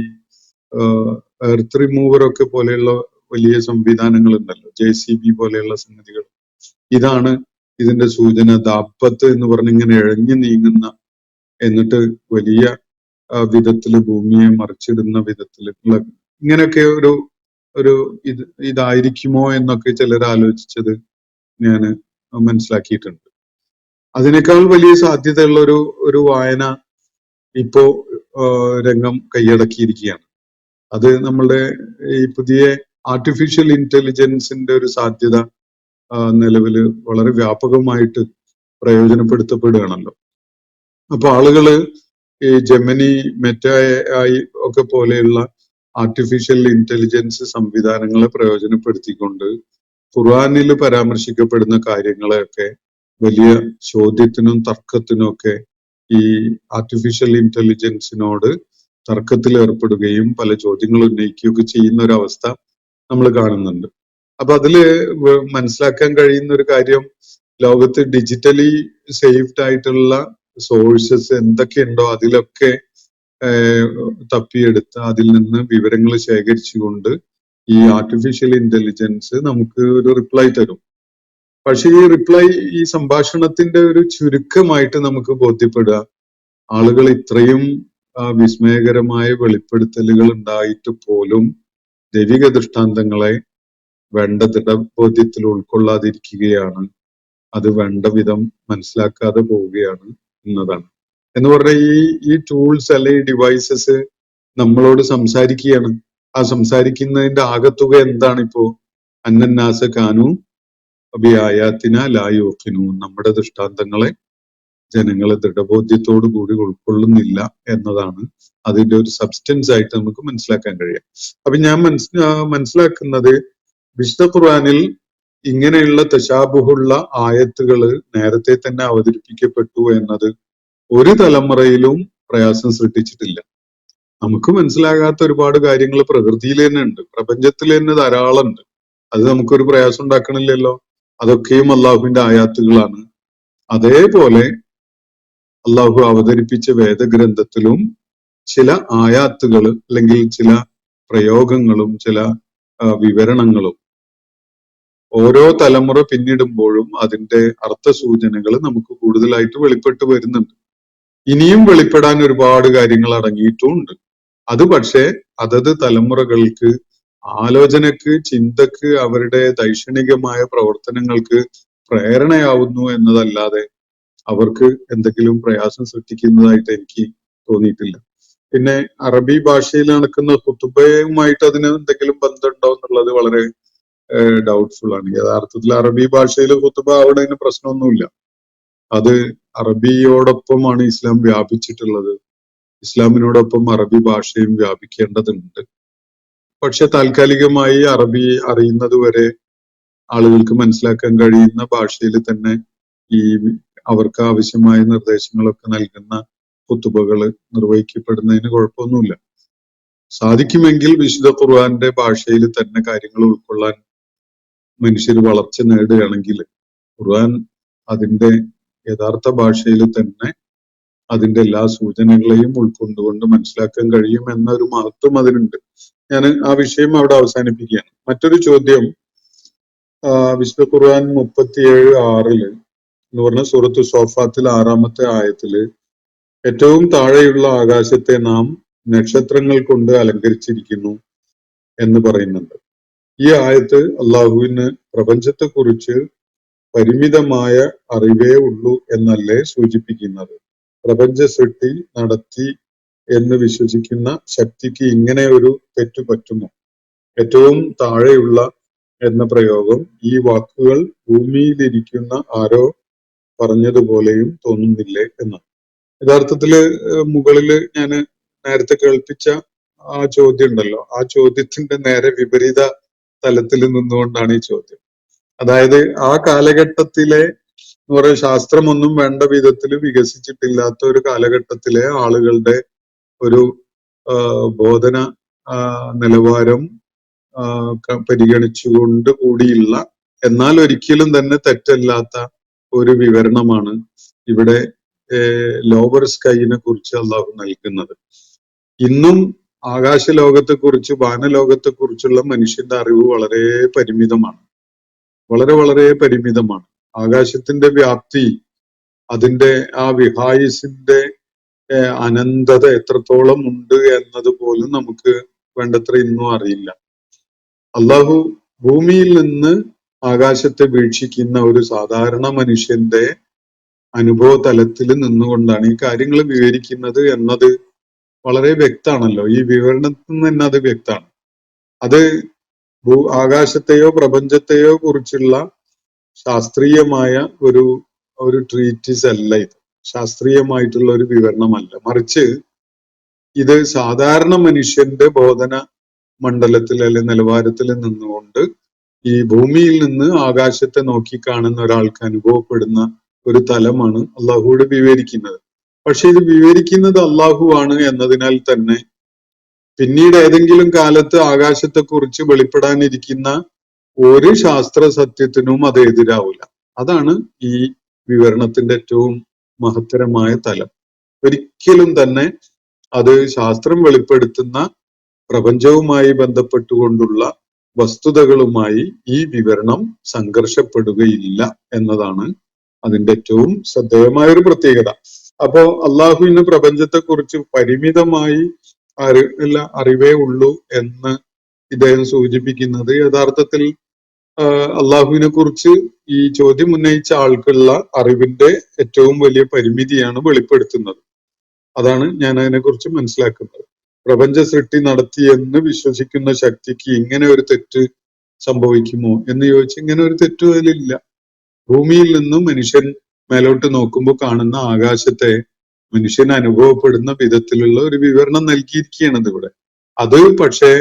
C: എർത്ത് റിമൂവർ പോലെയുള്ള വലിയ സംവിധാനങ്ങൾ ഉണ്ടല്ലോ, JCB പോലെയുള്ള സംഗതികൾ, ഇതാണ് ഇതിന്റെ സൂചന. ദാബത്ത് എന്ന് പറഞ്ഞ് ഇങ്ങനെ ഇഴഞ്ഞു നീങ്ങുന്ന, എന്നിട്ട് വലിയ വിധത്തില് ഭൂമിയെ മറിച്ചിടുന്ന വിധത്തിലുള്ള ഇങ്ങനെയൊക്കെ ഒരു ഇതായിരിക്കുമോ എന്നൊക്കെ ചിലർ ആലോചിച്ചത് ഞാൻ മനസ്സിലാക്കിയിട്ടുണ്ട്. അതിനേക്കാൾ വലിയ സാധ്യതയുള്ള ഒരു വായന ഇപ്പോ രംഗം കൈയടക്കിയിരിക്കുകയാണ്. അത് നമ്മളുടെ ഈ പുതിയ ആർട്ടിഫിഷ്യൽ ഇന്റലിജൻസിന്റെ ഒരു സാധ്യത നിലവില് വളരെ വ്യാപകമായിട്ട് പ്രയോജനപ്പെടുത്തപ്പെടുകയാണല്ലോ. അപ്പൊ ആളുകള് ഈ ജെമിനി, മെറ്റ AI ഒക്കെ പോലെയുള്ള ആർട്ടിഫിഷ്യൽ ഇന്റലിജൻസ് സംവിധാനങ്ങളെ പ്രയോജനപ്പെടുത്തിക്കൊണ്ട് ഖുർആനിൽ പരാമർശിക്കപ്പെടുന്ന കാര്യങ്ങളെയൊക്കെ വലിയ ചോദ്യത്തിനും തർക്കത്തിനും ഒക്കെ ഈ ആർട്ടിഫിഷ്യൽ ഇന്റലിജൻസിനോട് തർക്കത്തിൽ ഏർപ്പെടുകയും പല ചോദ്യങ്ങൾ ഉന്നയിക്കുകയൊക്കെ ചെയ്യുന്ന ഒരു അവസ്ഥ നമ്മൾ കാണുന്നുണ്ട്. അപ്പൊ അതില് മനസ്സിലാക്കാൻ കഴിയുന്ന ഒരു കാര്യം, ലോകത്ത് ഡിജിറ്റലി സേഫ്ഡ് ആയിട്ടുള്ള സോഴ്സസ് എന്തൊക്കെയുണ്ടോ അതിലൊക്കെ തപ്പിയെടുത്ത് അതിൽ നിന്ന് വിവരങ്ങൾ ശേഖരിച്ചുകൊണ്ട് ഈ ആർട്ടിഫിഷ്യൽ ഇന്റലിജൻസ് നമുക്ക് ഒരു റിപ്ലൈ തരും. പക്ഷെ ഈ റിപ്ലൈ, ഈ സംഭാഷണത്തിന്റെ ഒരു ചുരുക്കമായിട്ട് നമുക്ക് ബോധ്യപ്പെടുക, ആളുകൾ ഇത്രയും വിസ്മയകരമായ വെളിപ്പെടുത്തലുകൾ ഉണ്ടായിട്ട് പോലും ദൈവിക ദൃഷ്ടാന്തങ്ങളെ വേണ്ട ദൃഢബോധ്യത്തിൽ ഉൾക്കൊള്ളാതിരിക്കുകയാണ്, അത് വേണ്ട വിധം മനസ്സിലാക്കാതെ പോവുകയാണ് എന്നതാണ്. എന്ന് പറഞ്ഞാൽ ഈ ടൂൾസ് അല്ലെ ഈ ഡിവൈസസ് നമ്മളോട് സംസാരിക്കുകയാണ്. ആ സംസാരിക്കുന്നതിന്റെ ആകത്തുക എന്താണ്? ഇപ്പോ അന്നന്നാസ കാനു അബിയായാത്തിന ലാ യൂഖിനൂൻ, നമ്മുടെ ദൃഷ്ടാന്തങ്ങളെ ജനങ്ങളെ ദൃഢബോധ്യത്തോടു കൂടി ഉൾക്കൊള്ളുന്നില്ല എന്നതാണ് അതിന്റെ ഒരു സബ്സ്റ്റൻസ് ആയിട്ട് നമുക്ക് മനസ്സിലാക്കാൻ കഴിയാം. അപ്പൊ ഞാൻ മനസ്സിലാക്കുന്നത് വിശുദ്ധ ഖുർആനിൽ ഇങ്ങനെയുള്ള തശാബുഹുള്ള ആയത്തുകള് നേരത്തെ തന്നെ അവതരിപ്പിക്കപ്പെട്ടു എന്നത് ഒരു തലമുറയിലും പ്രയാസം സൃഷ്ടിച്ചിട്ടില്ല. നമുക്ക് മനസ്സിലാകാത്ത ഒരുപാട് കാര്യങ്ങൾ പ്രകൃതിയിൽ തന്നെ ഉണ്ട്, പ്രപഞ്ചത്തിൽ തന്നെ ധാരാളം ഉണ്ട്. അത് നമുക്കൊരു പ്രയാസം ഉണ്ടാക്കണില്ലല്ലോ. അതൊക്കെയും അള്ളാഹുവിന്റെ ആയാത്തുകളാണ്. അതേപോലെ അള്ളാഹു അവതരിപ്പിച്ച വേദഗ്രന്ഥത്തിലും ചില ആയാത്തുകൾ അല്ലെങ്കിൽ ചില പ്രയോഗങ്ങളും ചില വിവരണങ്ങളും ഓരോ തലമുറ പിന്നിടുമ്പോഴും അതിന്റെ അർത്ഥസൂചനകൾ നമുക്ക് കൂടുതലായിട്ട് വെളിപ്പെട്ട് വരുന്നുണ്ട്. ഇനിയും വെളിപ്പെടാൻ ഒരുപാട് കാര്യങ്ങൾ അടങ്ങിയിട്ടുമുണ്ട്. അത് പക്ഷേ അതത് തലമുറകൾക്ക് ആലോചനക്ക്, ചിന്തക്ക്, അവരുടെ ദൈക്ഷണികമായ പ്രവർത്തനങ്ങൾക്ക് പ്രേരണയാവുന്നു എന്നതല്ലാതെ അവർക്ക് എന്തെങ്കിലും പ്രയാസം സൃഷ്ടിക്കുന്നതായിട്ട് എനിക്ക് തോന്നിയിട്ടില്ല. പിന്നെ അറബി ഭാഷയിൽ നടക്കുന്ന ഖുതുബയുമായിട്ട് അതിന് എന്തെങ്കിലും ബന്ധമുണ്ടോ എന്നുള്ളത് വളരെ ഡൗട്ട്ഫുൾ ആണ്. യഥാർത്ഥത്തിൽ അറബി ഭാഷയിൽ ഖുതുബ ആവുന്നതിന് പ്രശ്നമൊന്നുമില്ല. അത് അറബിയോടൊപ്പമാണ് ഇസ്ലാം വ്യാപിച്ചിട്ടുള്ളത്. ഇസ്ലാമിനോടൊപ്പം അറബി ഭാഷയും വ്യാപിക്കേണ്ടതുണ്ട്. പക്ഷെ താൽക്കാലികമായി അറബി അറിയുന്നത് വരെ ആളുകൾക്ക് മനസ്സിലാക്കാൻ കഴിയുന്ന ഭാഷയിൽ തന്നെ ഈ അവർക്ക് ആവശ്യമായ നിർദ്ദേശങ്ങളൊക്കെ നൽകുന്ന ഖുതുബകൾ നിർവഹിക്കപ്പെടുന്നതിന് കുഴപ്പമൊന്നുമില്ല. സാധിക്കുമെങ്കിൽ വിശുദ്ധ ഖുർആന്റെ ഭാഷയിൽ തന്നെ കാര്യങ്ങൾ ഉൾക്കൊള്ളാൻ മനുഷ്യർ വളർച്ച നേടുകയാണെങ്കിൽ ഖുർആൻ അതിന്റെ യഥാർത്ഥ ഭാഷയിൽ തന്നെ അതിന്റെ എല്ലാ സൂചനകളെയും ഉൾക്കൊണ്ടുകൊണ്ട് മനസ്സിലാക്കാൻ കഴിയും എന്നൊരു മഹത്വം അതിനുണ്ട്. ഞാൻ ആ വിഷയം അവിടെ അവസാനിപ്പിക്കുകയാണ്. മറ്റൊരു ചോദ്യം, വിശുദ്ധ ഖുർആൻ 37:6 എന്ന് പറഞ്ഞ സൂറത്ത് സോഫാത്തിൽ 6-ാമത്തെ ആയത്തില് ഏറ്റവും താഴെയുള്ള ആകാശത്തെ നാം നക്ഷത്രങ്ങൾ കൊണ്ട് അലങ്കരിച്ചിരിക്കുന്നു എന്ന് പറയുന്നുണ്ട്. ഈ ആയത്ത് അള്ളാഹുവിന് പ്രപഞ്ചത്തെക്കുറിച്ച് പരിമിതമായ അറിവേ ഉള്ളൂ എന്നല്ലേ സൂചിപ്പിക്കുന്നത്? പ്രപഞ്ച സൃഷ്ടി നടത്തി എന്ന് വിശ്വസിക്കുന്ന ശക്തിക്ക് ഇങ്ങനെ ഒരു തെറ്റു പറ്റുമോ? ഏറ്റവും താഴെയുള്ള എന്ന പ്രയോഗം ഈ വാക്കുകൾ ഭൂമിയിലിരിക്കുന്ന ആരോ പറഞ്ഞതുപോലെയും തോന്നുന്നില്ലേ എന്നാണ്. യഥാർത്ഥത്തില് മുകളില് ഞാൻ നേരത്തെ കേൾപ്പിച്ച ആ ചോദ്യം ഉണ്ടല്ലോ, ആ ചോദ്യത്തിന്റെ നേരെ വിപരീത തലത്തിൽ നിന്നുകൊണ്ടാണ് ഈ ചോദ്യം. അതായത് ആ കാലഘട്ടത്തിലെ എന്ന് പറയുക, ശാസ്ത്രമൊന്നും വേണ്ട വിധത്തിൽ വികസിച്ചിട്ടില്ലാത്ത ഒരു കാലഘട്ടത്തിലെ ആളുകളുടെ ഒരു ബോധന നിലവാരം പരിഗണിച്ചുകൊണ്ട് കൂടിയുള്ള, എന്നാൽ ഒരിക്കലും തന്നെ തെറ്റല്ലാത്ത ഒരു വിവരണമാണ് ഇവിടെ ലോവർ സ്കൈനെ കുറിച്ച് അള്ളാഹു നൽകുന്നത്. ഇന്നും ആകാശ ലോകത്തെ കുറിച്ച്, വാനലോകത്തെ കുറിച്ചുള്ള മനുഷ്യന്റെ അറിവ് വളരെ പരിമിതമാണ്, വളരെ വളരെ പരിമിതമാണ്. ആകാശത്തിന്റെ വ്യാപ്തി, അതിന്റെ ആ വിഹായുസിന്റെ അനന്തത എത്രത്തോളം ഉണ്ട് എന്നത് പോലും നമുക്ക് വേണ്ടത്ര ഇന്നും അറിയില്ല. അള്ളാഹു ഭൂമിയിൽ നിന്ന് ആകാശത്തെ വീക്ഷിക്കുന്ന ഒരു സാധാരണ മനുഷ്യന്റെ അനുഭവ തലത്തിൽ നിന്നുകൊണ്ടാണ് ഈ കാര്യങ്ങൾ വിവരിക്കുന്നത് എന്നത് വളരെ വ്യക്തമാണല്ലോ. ഈ വിവരണത്തിൽ നിന്ന് തന്നെ അത് വ്യക്തമാണ്. അത് ആകാശത്തെയോ പ്രപഞ്ചത്തെയോ കുറിച്ചുള്ള ശാസ്ത്രീയമായ ഒരു ട്രീറ്റിസ് അല്ല ഇത്, ശാസ്ത്രീയമായിട്ടുള്ള ഒരു വിവരണമല്ല. മറിച്ച് ഇത് സാധാരണ മനുഷ്യന്റെ ബോധന മണ്ഡലത്തിൽ അല്ലെങ്കിൽ നിലവാരത്തിൽ നിന്നുകൊണ്ട് ഈ ഭൂമിയിൽ നിന്ന് ആകാശത്തെ നോക്കി കാണുന്ന ഒരാൾക്ക് അനുഭവപ്പെടുന്ന ഒരു തലമാണ് അള്ളാഹുവിടെ വിവരിക്കുന്നത്. പക്ഷെ ഇത് വിവരിക്കുന്നത് അള്ളാഹു ആണ് എന്നതിനാൽ തന്നെ പിന്നീട് ഏതെങ്കിലും കാലത്ത് ആകാശത്തെക്കുറിച്ച് വെളിപ്പെടാനിരിക്കുന്ന ഒരു ശാസ്ത്ര സത്യത്തിനും അത് എതിരാവില്ല. അതാണ് ഈ വിവരണത്തിന്റെ ഏറ്റവും മഹത്തരമായ തലം. ഒരിക്കലും തന്നെ അത് ശാസ്ത്രം വെളിപ്പെടുത്തുന്ന പ്രപഞ്ചവുമായി ബന്ധപ്പെട്ടുകൊണ്ടുള്ള വസ്തുതകളുമായി ഈ വിവരണം സംഘർഷപ്പെടുകയില്ല എന്നതാണ് അതിന്റെ ഏറ്റവും ശ്രദ്ധേയമായ ഒരു പ്രത്യേകത. അപ്പോ അള്ളാഹുവിന് പ്രപഞ്ചത്തെക്കുറിച്ച് പരിമിതമായി അറിവേ ഉള്ളൂ എന്ന് ഇദ്ദേഹം സൂചിപ്പിക്കുന്നത് യഥാർത്ഥത്തിൽ അള്ളാഹുവിനെ കുറിച്ച് ഈ ചോദ്യം ഉന്നയിച്ച ആൾക്കുള്ള അറിവിന്റെ ഏറ്റവും വലിയ പരിമിതിയാണ് വെളിപ്പെടുത്തുന്നത്. അതാണ് ഞാൻ അതിനെക്കുറിച്ച് മനസ്സിലാക്കുന്നത്. പ്രപഞ്ച സൃഷ്ടി നടത്തിയെന്ന് വിശ്വസിക്കുന്ന ശക്തിക്ക് ഇങ്ങനെ ഒരു തെറ്റ് സംഭവിക്കുമോ എന്ന് ചോദിച്ചാൽ ഇങ്ങനെ ഒരു തെറ്റും അതിലില്ല. ഭൂമിയിൽ നിന്നും മനുഷ്യൻ മേലോട്ട് നോക്കുമ്പോൾ കാണുന്ന ആകാശത്തെ മനുഷ്യന് അനുഭവപ്പെടുന്ന വിധത്തിലുള്ള ഒരു വിവരണം നൽകിയിരിക്കുകയാണ് ഇവിടെ. അത് പക്ഷേ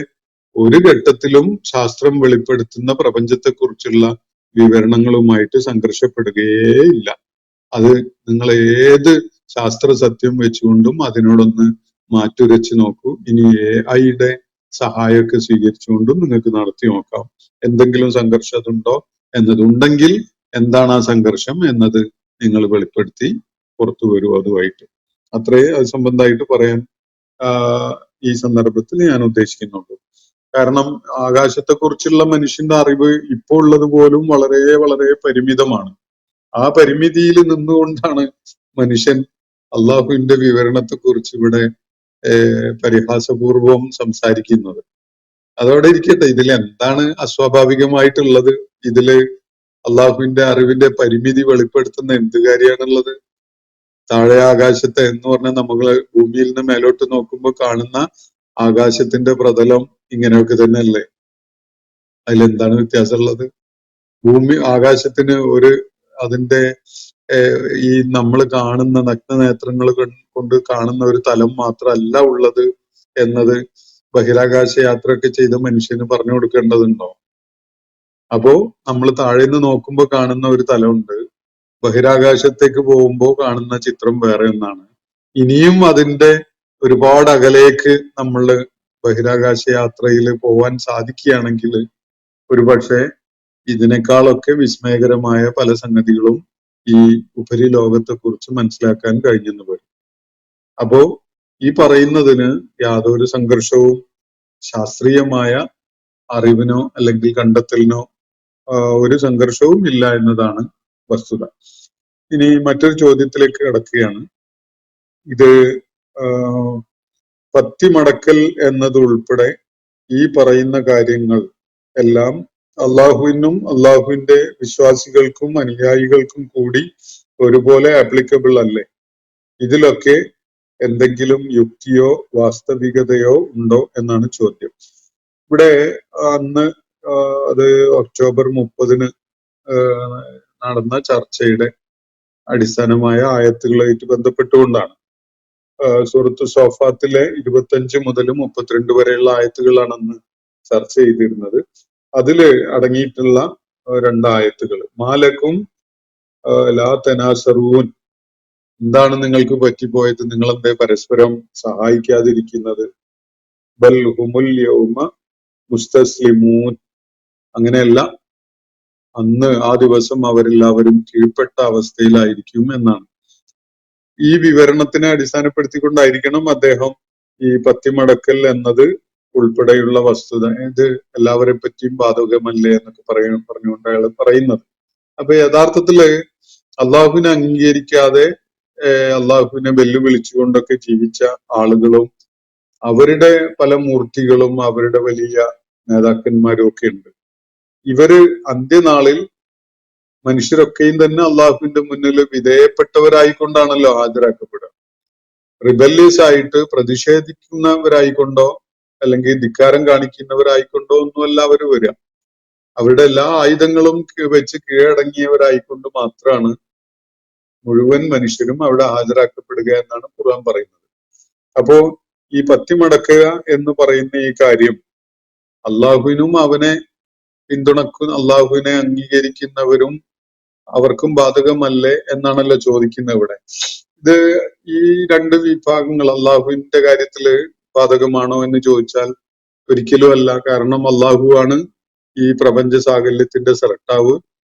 C: ഒരു ഘട്ടത്തിലും ശാസ്ത്രം വെളിപ്പെടുത്തുന്ന പ്രപഞ്ചത്തെക്കുറിച്ചുള്ള വിവരണങ്ങളുമായിട്ട് സംഘർഷപ്പെടുകയേ ഇല്ല. അത് നിങ്ങൾ ഏത് ശാസ്ത്ര സത്യം വെച്ചുകൊണ്ടും അതിനോടൊന്ന് മാറ്റുരച്ച് നോക്കൂ. ഇനി AI-യുടെ സഹായമൊക്കെ സ്വീകരിച്ചുകൊണ്ടും നിങ്ങൾക്ക് നടത്തി നോക്കാം. എന്തെങ്കിലും സംഘർഷം അതുണ്ടോ എന്നതുണ്ടെങ്കിൽ എന്താണ് ആ സംഘർഷം എന്നത് നിങ്ങൾ വെളിപ്പെടുത്തി പുറത്തു വരൂ അതുമായിട്ട്. അത്രേ അത് സംബന്ധമായിട്ട് പറയാൻ ഈ സന്ദർഭത്തിൽ ഞാൻ ഉദ്ദേശിക്കുന്നുള്ളൂ. കാരണം ആകാശത്തെക്കുറിച്ചുള്ള മനുഷ്യന്റെ അറിവ് ഇപ്പോൾ ഉള്ളത് പോലും വളരെ വളരെ പരിമിതമാണ്. ആ പരിമിതിയിൽ നിന്നുകൊണ്ടാണ് മനുഷ്യൻ അള്ളാഹുവിന്റെ വിവരണത്തെക്കുറിച്ച് ഇവിടെ പരിഹാസപൂർവം സംസാരിക്കുന്നത്. അതോടെ ഇരിക്കട്ടെ. ഇതിൽ എന്താണ് അസ്വാഭാവികമായിട്ടുള്ളത്? ഇതില് അള്ളാഹുവിന്റെ അറിവിന്റെ പരിമിതി വെളിപ്പെടുത്തുന്ന എന്ത് കാര്യമാണുള്ളത്? താഴെ ആകാശത്തെ എന്ന് പറഞ്ഞാൽ നമ്മള് ഭൂമിയിൽ നിന്ന് മേലോട്ട് നോക്കുമ്പോൾ കാണുന്ന ആകാശത്തിന്റെ പ്രതലം ഇങ്ങനെയൊക്കെ തന്നെയല്ലേ? അതിലെന്താണ് വ്യത്യാസമുള്ളത്? ആകാശത്തിന് അതിന്റെ ഈ നമ്മൾ കാണുന്ന നഗ്നനേത്രങ്ങൾ കൊണ്ട് കാണുന്ന ഒരു തലം മാത്രമല്ല ഉള്ളത് എന്നത് ബഹിരാകാശ യാത്രയൊക്കെ ചെയ്ത മനുഷ്യന് പറഞ്ഞു കൊടുക്കേണ്ടതുണ്ടോ? അപ്പോ നമ്മൾ താഴെ നിന്ന് നോക്കുമ്പോൾ കാണുന്ന ഒരു തലമുണ്ട്, ബഹിരാകാശത്തേക്ക് പോകുമ്പോൾ കാണുന്ന ചിത്രം വേറെ ഒന്നാണ്. ഇനിയും അതിന്റെ ഒരുപാട് അകലേക്ക് നമ്മൾ ബഹിരാകാശ യാത്രയിൽ പോവാൻ സാധിക്കുകയാണെങ്കിൽ ഒരുപക്ഷെ ഇതിനേക്കാളൊക്കെ വിസ്മയകരമായ പല സംഗതികളും ഈ ഉപരിലോകത്തെ കുറിച്ച് മനസ്സിലാക്കാൻ കഴിഞ്ഞെന്ന് വരും. അപ്പോ ഈ പറയുന്നതിന് യാതൊരു സംഘർഷവും ശാസ്ത്രീയമായ അറിവിനോ അല്ലെങ്കിൽ കണ്ടെത്തലിനോ ഒരു സംഘർഷവും ഇല്ല എന്നതാണ് വസ്തുത. ഇനി മറ്റൊരു ചോദ്യത്തിലേക്ക് കടക്കുകയാണ്. ഇത് പത്തിമടക്കൽ എന്നത് ഉൾപ്പെടെ ഈ പറയുന്ന കാര്യങ്ങൾ എല്ലാം അള്ളാഹുവിനും അള്ളാഹുവിന്റെ വിശ്വാസികൾക്കും അനുയായികൾക്കും കൂടി ഒരുപോലെ ആപ്ലിക്കബിൾ അല്ലേ? ഇതിലൊക്കെ എന്തെങ്കിലും യുക്തിയോ വാസ്തവികതയോ ഉണ്ടോ എന്നാണ് ചോദ്യം. ഇവിടെ അന്ന് അത് ഒക്ടോബർ 30 നടന്ന ചർച്ചയുടെ അടിസ്ഥാനമായ ആയത്തുകളായിട്ട് ബന്ധപ്പെട്ടുകൊണ്ടാണ്. സൂറത്ത് സോഫാത്തിലെ 25 മുതൽ 32 വരെയുള്ള ആയത്തുകളാണ് അന്ന് ചർച്ച ചെയ്തിരുന്നത്. അതില് അടങ്ങിയിട്ടുള്ള 2 ആയത്തുകൾ, മാലക്കും ലാ തനാസറൂൻ, എന്താണ് നിങ്ങൾക്ക് പറ്റിപ്പോയത്, നിങ്ങൾ എന്തേ പരസ്പരം സഹായിക്കാതിരിക്കുന്നത്, ബൽ ഹുമുൽ യൗമ മുസ്തസ്ലിമൂൻ, അങ്ങനെയല്ല, അന്ന് ആ ദിവസം അവരെല്ലാവരും കീഴ്പ്പെട്ട അവസ്ഥയിലായിരിക്കും എന്നാണ്. ഈ വിവരണത്തിനെ അടിസ്ഥാനപ്പെടുത്തിക്കൊണ്ടായിരിക്കണം അദ്ദേഹം ഈ പത്തിമടക്കൽ എന്നത് ഉൾപ്പെടെയുള്ള വസ്തുത ഇത് എല്ലാവരെ പറ്റിയും ബാധകമല്ലേ എന്നൊക്കെ പറഞ്ഞുകൊണ്ട് അയാൾ പറയുന്നത്. അപ്പൊ യഥാർത്ഥത്തില് അള്ളാഹുവിനെ അംഗീകരിക്കാതെ അള്ളാഹുവിനെ വെല്ലുവിളിച്ചുകൊണ്ടൊക്കെ ജീവിച്ച ആളുകളും അവരുടെ പല മൂർത്തികളും അവരുടെ വലിയ നേതാക്കന്മാരും ഒക്കെ ഉണ്ട്. ഇവര് അന്ത്യനാളിൽ മനുഷ്യരൊക്കെയും തന്നെ അള്ളാഹുവിന്റെ മുന്നിൽ വിധേയപ്പെട്ടവരായിക്കൊണ്ടാണല്ലോ ഹാജരാക്കപ്പെടുക. റിബല്യസ് ആയിട്ട് പ്രതിഷേധിക്കുന്നവരായിക്കൊണ്ടോ അല്ലെങ്കിൽ ധിക്കാരം കാണിക്കുന്നവരായിക്കൊണ്ടോ ഒന്നുമല്ല അവർ വരിക. അവരുടെ എല്ലാ ആയുധങ്ങളും വെച്ച് കീഴടങ്ങിയവരായിക്കൊണ്ട് മാത്രമാണ് മുഴുവൻ മനുഷ്യരും അവിടെ ഹാജരാക്കപ്പെടുക എന്നാണ് ഖുർആൻ പറയുന്നത്. അപ്പോ ഈ പത്തിമടക്കുക എന്ന് പറയുന്ന ഈ കാര്യം അള്ളാഹുവിനും അവനെ അള്ളാഹുവിനെ അംഗീകരിക്കുന്നവരും അവർക്കും ബാധകമല്ലേ എന്നാണല്ലോ ചോദിക്കുന്നത് ഇവിടെ. ഇത് ഈ 2 വിഭാഗങ്ങൾ അള്ളാഹുവിന്റെ കാര്യത്തില് ബാധകമാണോ എന്ന് ചോദിച്ചാൽ ഒരിക്കലും അല്ല. കാരണം അള്ളാഹുവാണ് ഈ പ്രപഞ്ച സാകല്യത്തിന്റെ സൃഷ്ടാവ്.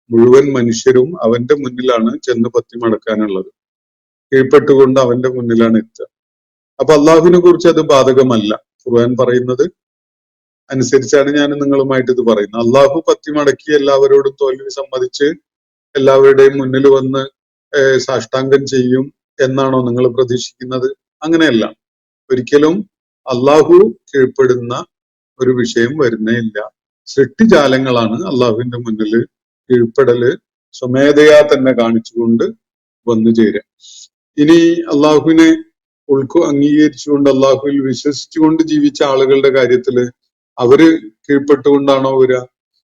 C: മുഴുവൻ മനുഷ്യരും അവന്റെ മുന്നിലാണ് ചെന്ന് പത്തിമടക്കാനുള്ളത്, കീഴ്പ്പെട്ടുകൊണ്ട് അവന്റെ മുന്നിലാണ് എത്തുക. അപ്പൊ അള്ളാഹുവിനെ കുറിച്ച് അത് ബാധകമല്ല. ഖുർആൻ പറയുന്നത് അനുസരിച്ചാണ് ഞാൻ നിങ്ങളുമായിട്ട് ഇത് പറയുന്നത്. അള്ളാഹു പത്തിമടക്കി എല്ലാവരോടും തോൽവി സമ്മതിച്ച് എല്ലാവരുടെയും മുന്നിൽ വന്ന് സാഷ്ടാംഗം ചെയ്യും എന്നാണോ നിങ്ങൾ പ്രതീക്ഷിക്കുന്നത്? അങ്ങനെയല്ല. ഒരിക്കലും അള്ളാഹു കീഴ്പ്പെടുന്ന ഒരു വിഷയം വരുന്നേ ഇല്ല. സൃഷ്ടിജാലങ്ങളാണ് അള്ളാഹുവിന്റെ മുന്നിൽ കീഴ്പ്പെടല് സ്വമേധയാ തന്നെ കാണിച്ചുകൊണ്ട് വന്നു ചേരുക. ഇനി അള്ളാഹുവിനെ അംഗീകരിച്ചുകൊണ്ട് അള്ളാഹുവിൽ വിശ്വസിച്ചുകൊണ്ട് ജീവിച്ച ആളുകളുടെ കാര്യത്തില് അവര് കീഴ്പ്പെട്ടുകൊണ്ടാണോ വരിക?